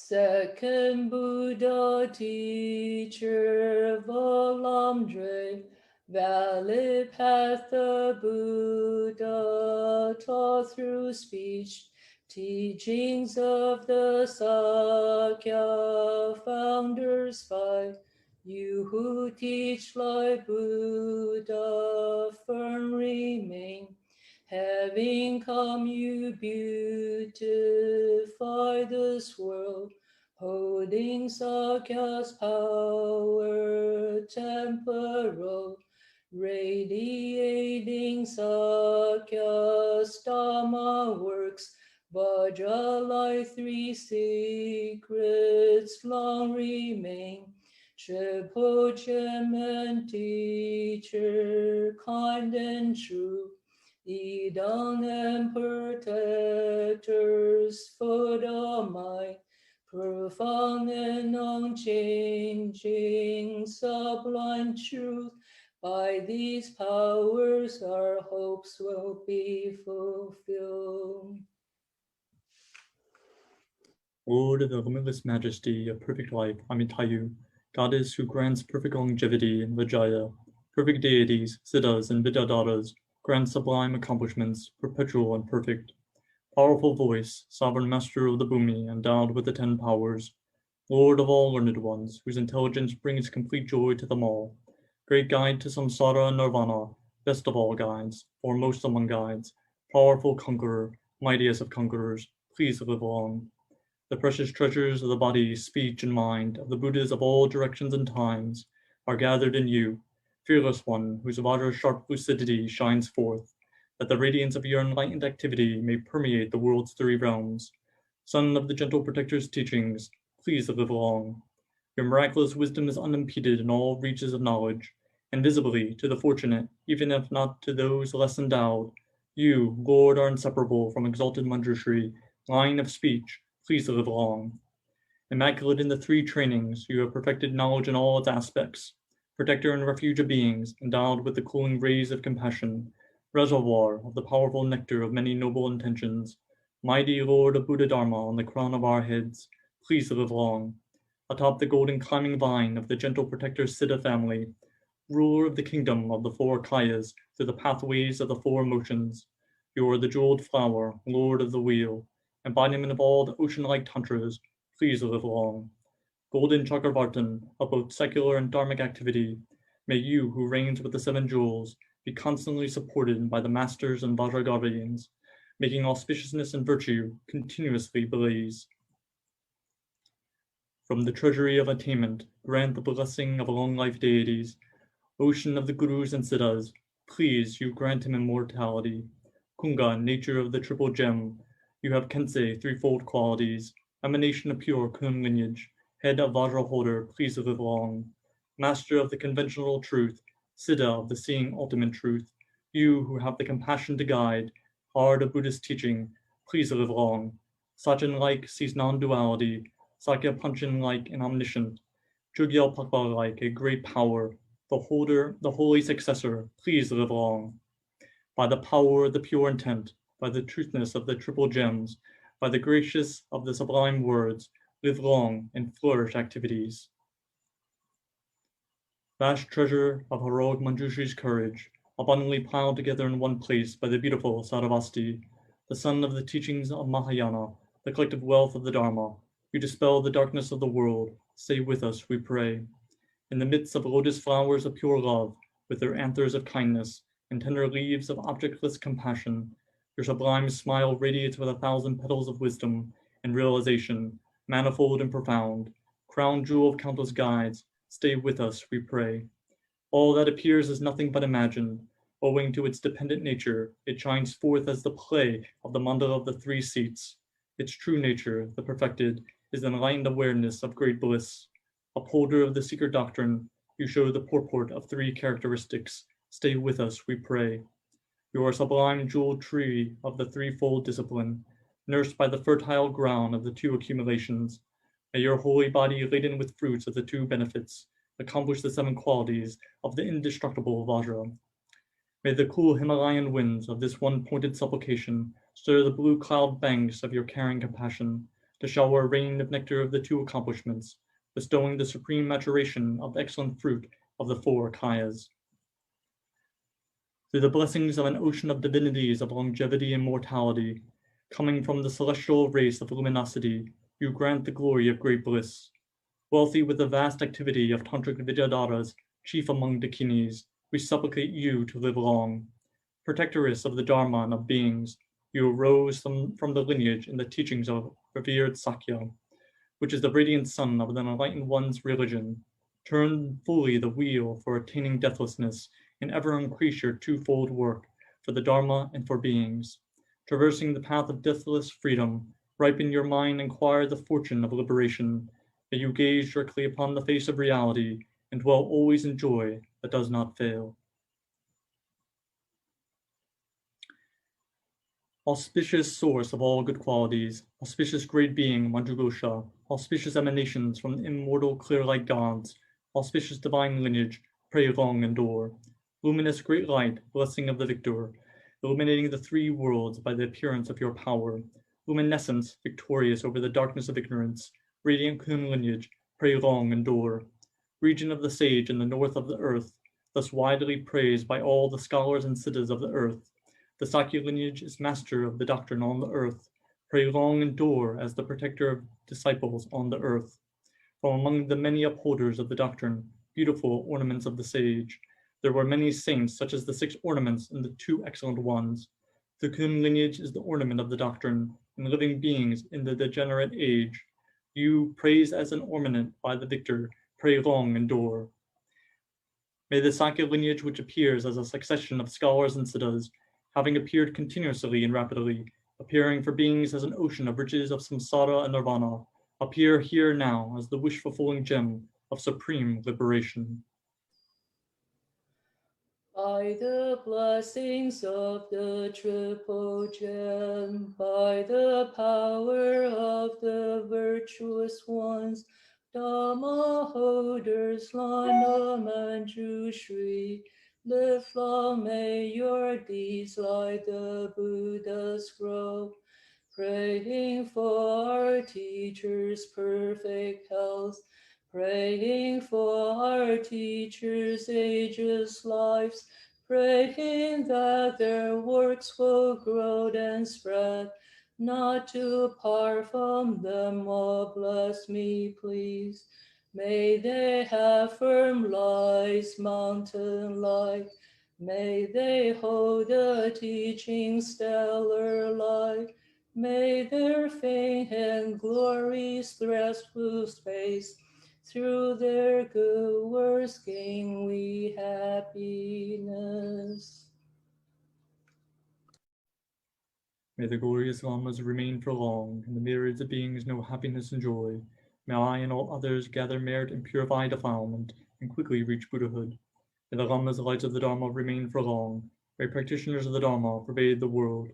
Second Buddha teacher, Valamdre, valid path the Buddha taught through speech, teachings of the Sakya founders five. You who teach like Buddha, firm remain. Having come, you beautify this world, holding Sakya's power temporal, radiating Sakya's Dhamma works, Vajra like three secrets long remain. Triple gem and teacher, kind and true, Idang and protectors for the mind, profound and unchanging, sublime truth. By these powers our hopes will be fulfilled. Lord of the limitless majesty of perfect life, Amitayu, goddess who grants perfect longevity in Vajaya, perfect deities, siddhas, and vidyadharas, grant sublime accomplishments, perpetual and perfect. Powerful voice, sovereign master of the Bhumi, endowed with the 10 powers, Lord of all learned ones, whose intelligence brings complete joy to them all, great guide to samsara and nirvana, best of all guides, foremost among guides, powerful conqueror, mightiest of conquerors, please live long. The precious treasures of the body, speech, and mind of the Buddhas of all directions and times are gathered in you, fearless one, whose Vajra-sharp lucidity shines forth, that the radiance of your enlightened activity may permeate the world's 3 realms. Son of the gentle protector's teachings, please live long. Your miraculous wisdom is unimpeded in all reaches of knowledge, and visibly to the fortunate, even if not to those less endowed. You, Lord, are inseparable from exalted Manjushri, line of speech, please live long. Immaculate in the 3 trainings, you have perfected knowledge in all its aspects. Protector and refuge of beings, endowed with the cooling rays of compassion, reservoir of the powerful nectar of many noble intentions, mighty Lord of Buddha Dharma on the crown of our heads, please live long. Atop the golden climbing vine of the gentle protector Siddha family, ruler of the kingdom of the 4 kayas through the pathways of the 4 emotions, you are the jeweled flower, Lord of the wheel, embodiment of all the ocean-like tantras, please live long. Golden Chakravartin of both secular and dharmic activity, may you, who reigns with the 7 jewels, be constantly supported by the masters and Vajra guardians, making auspiciousness and virtue continuously blaze. From the treasury of attainment, grant the blessing of long life deities, ocean of the gurus and siddhas, please you grant him immortality. Kunga, nature of the triple gem, you have Kensei, 3-fold qualities, emanation of pure Kun lineage, head of Vajra holder, please live long. Master of the conventional truth, Siddha of the seeing ultimate truth, you who have the compassion to guide, heart of Buddhist teaching, please live long. Sachin-like sees non-duality, Sakya Panchen-like and omniscient, Chugyal Pakpa-like a great power, the holder, the holy successor, please live long. By the power of the pure intent, by the truthness of the triple gems, by the gracious of the sublime words, live long and flourish activities. Vast treasure of heroic Manjushri's courage, abundantly piled together in one place by the beautiful Saravasti, the son of the teachings of Mahayana, the collective wealth of the Dharma, you dispel the darkness of the world, stay with us, we pray. In the midst of lotus flowers of pure love, with their anthers of kindness, and tender leaves of objectless compassion, your sublime smile radiates with 1,000 petals of wisdom and realization, manifold and profound, crown jewel of countless guides, stay with us, we pray. All that appears is nothing but imagined. Owing to its dependent nature, it shines forth as the play of the mandala of the 3 seats. Its true nature, the perfected, is the enlightened awareness of great bliss. Upholder of the secret doctrine, you show the purport of 3 characteristics. Stay with us, we pray. You are sublime jeweled tree of the 3-fold discipline, nursed by the fertile ground of the 2 accumulations. May your holy body, laden with fruits of the 2 benefits, accomplish the 7 qualities of the indestructible Vajra. May the cool Himalayan winds of this one pointed supplication stir the blue cloud banks of your caring compassion, to shower a rain of nectar of the two accomplishments, bestowing the supreme maturation of the excellent fruit of the four kayas. Through the blessings of an ocean of divinities of longevity and mortality, coming from the celestial race of luminosity, you grant the glory of great bliss. Wealthy with the vast activity of tantric vidyadharas, chief among dakinis, we supplicate you to live long. Protectoress of the Dharma and of beings, you arose from the lineage in the teachings of revered Sakya, which is the radiant sun of the enlightened one's religion. Turn fully the wheel for attaining deathlessness and ever increase your twofold work for the Dharma and for beings. Traversing the path of deathless freedom, ripen your mind and acquire the fortune of liberation. May you gaze directly upon the face of reality and dwell always in joy that does not fail. Auspicious source of all good qualities, auspicious great being, Manjughosha, auspicious emanations from the immortal clear-light gods, auspicious divine lineage, pray long endure. Luminous great light, blessing of the victor, illuminating the three worlds by the appearance of your power. Luminescence, victorious over the darkness of ignorance, radiant Kun lineage, pray long endure. Region of the sage in the north of the earth, thus widely praised by all the scholars and siddhas of the earth. The Sakya lineage is master of the doctrine on the earth. Pray long endure as the protector of disciples on the earth. From among the many upholders of the doctrine, beautiful ornaments of the sage, there were many saints, such as the 6 ornaments and the 2 excellent ones. The Kun lineage is the ornament of the doctrine, and living beings in the degenerate age. You, praised as an ornament by the victor, pray long endure. May the Sakya lineage, which appears as a succession of scholars and siddhas, having appeared continuously and rapidly, appearing for beings as an ocean of riches of samsara and nirvana, appear here now as the wish-fulfilling gem of supreme liberation. By the blessings of the triple gem, by the power of the virtuous ones, Dhamma holders, Lana Manjushri, live long, may your deeds like the Buddhas grow. Praying for our teachers' perfect health, praying for our teachers' ageless lives, praying that their works will grow and spread, not to part from them, oh bless me please. May they have firm lives, mountain-like, may they hold the teaching stellar light, may their fame and glory stretch through space. Through their good works gain we happiness. May the glorious lamas remain for long, and the myriads of beings know happiness and joy. May I and all others gather merit and purify defilement, and quickly reach Buddhahood. May the lamas, lights of the Dharma, remain for long. May practitioners of the Dharma pervade the world.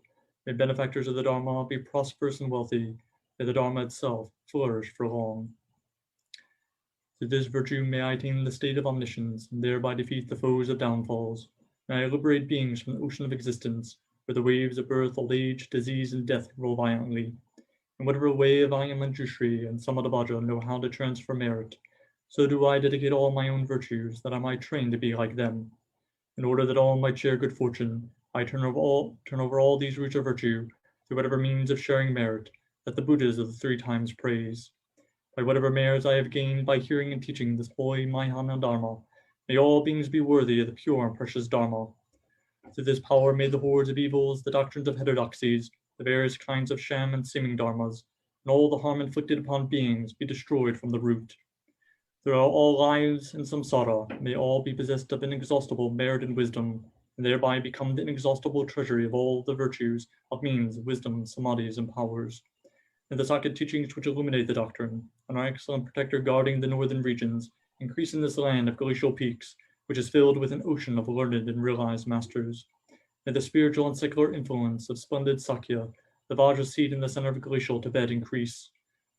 May benefactors of the Dharma be prosperous and wealthy. May the Dharma itself flourish for long. Through this virtue may I attain the state of omniscience, and thereby defeat the foes of downfalls. May I liberate beings from the ocean of existence, where the waves of birth, old age, disease, and death roll violently. In whatever way of Arya Manjushri and Samadhi know how to transfer merit, so do I dedicate all my own virtues, that I might train to be like them. In order that all might share good fortune, I turn over all these roots of virtue, through whatever means of sharing merit, that the Buddhas of the 3 times praise. By whatever merits I have gained by hearing and teaching this holy Mahayana Dharma, may all beings be worthy of the pure and precious Dharma. Through this power may the hordes of evils, the doctrines of heterodoxies, the various kinds of sham and seeming dharmas, and all the harm inflicted upon beings be destroyed from the root. Throughout all lives in samsara, may all be possessed of inexhaustible merit and wisdom, and thereby become the inexhaustible treasury of all the virtues of means, wisdom, samadhis, and powers. And the Sakya teachings which illuminate the doctrine, and our excellent protector guarding the northern regions, increase in this land of glacial peaks, which is filled with an ocean of learned and realized masters. May the spiritual and secular influence of splendid Sakya, the Vajra seed in the center of glacial Tibet, increase.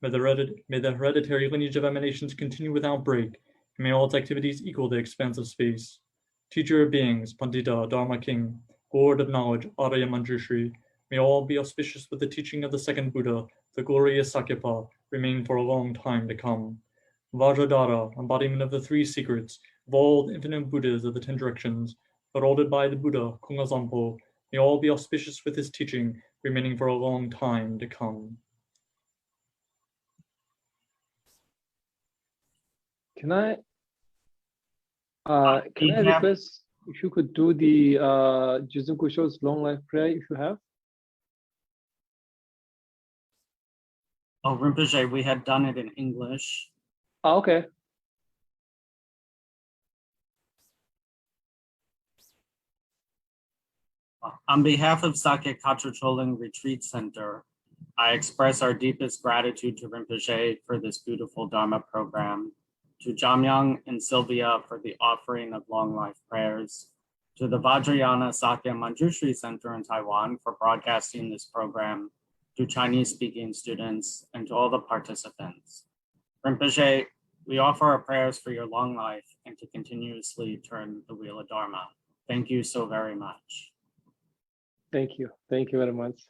May the hereditary lineage of emanations continue without break, and may all its activities equal the expanse of space. Teacher of beings, Pandita, Dharma King, Lord of knowledge, Arya Manjushri, may all be auspicious with the teaching of the second Buddha, the glorious Sakyapa, remain for a long time to come. Vajradhara, embodiment of the three secrets of all the infinite Buddhas of the 10 directions, heralded by the Buddha, Kongazampo, may all be auspicious with his teaching, remaining for a long time to come. Can I request if you could do the Jizun Kusho's long life prayer if you have? Oh, Rinpoche, we had done it in English. Oh, okay. On behalf of Sakya Kachocholing Retreat Center, I express our deepest gratitude to Rinpoche for this beautiful Dharma program, to Jamyang and Sylvia for the offering of long life prayers, to the Vajrayana Sakya Manjushri Center in Taiwan for broadcasting this program, to Chinese-speaking students, and to all the participants. Rinpoche, we offer our prayers for your long life and to continuously turn the wheel of Dharma. Thank you so very much. Thank you. Thank you very much.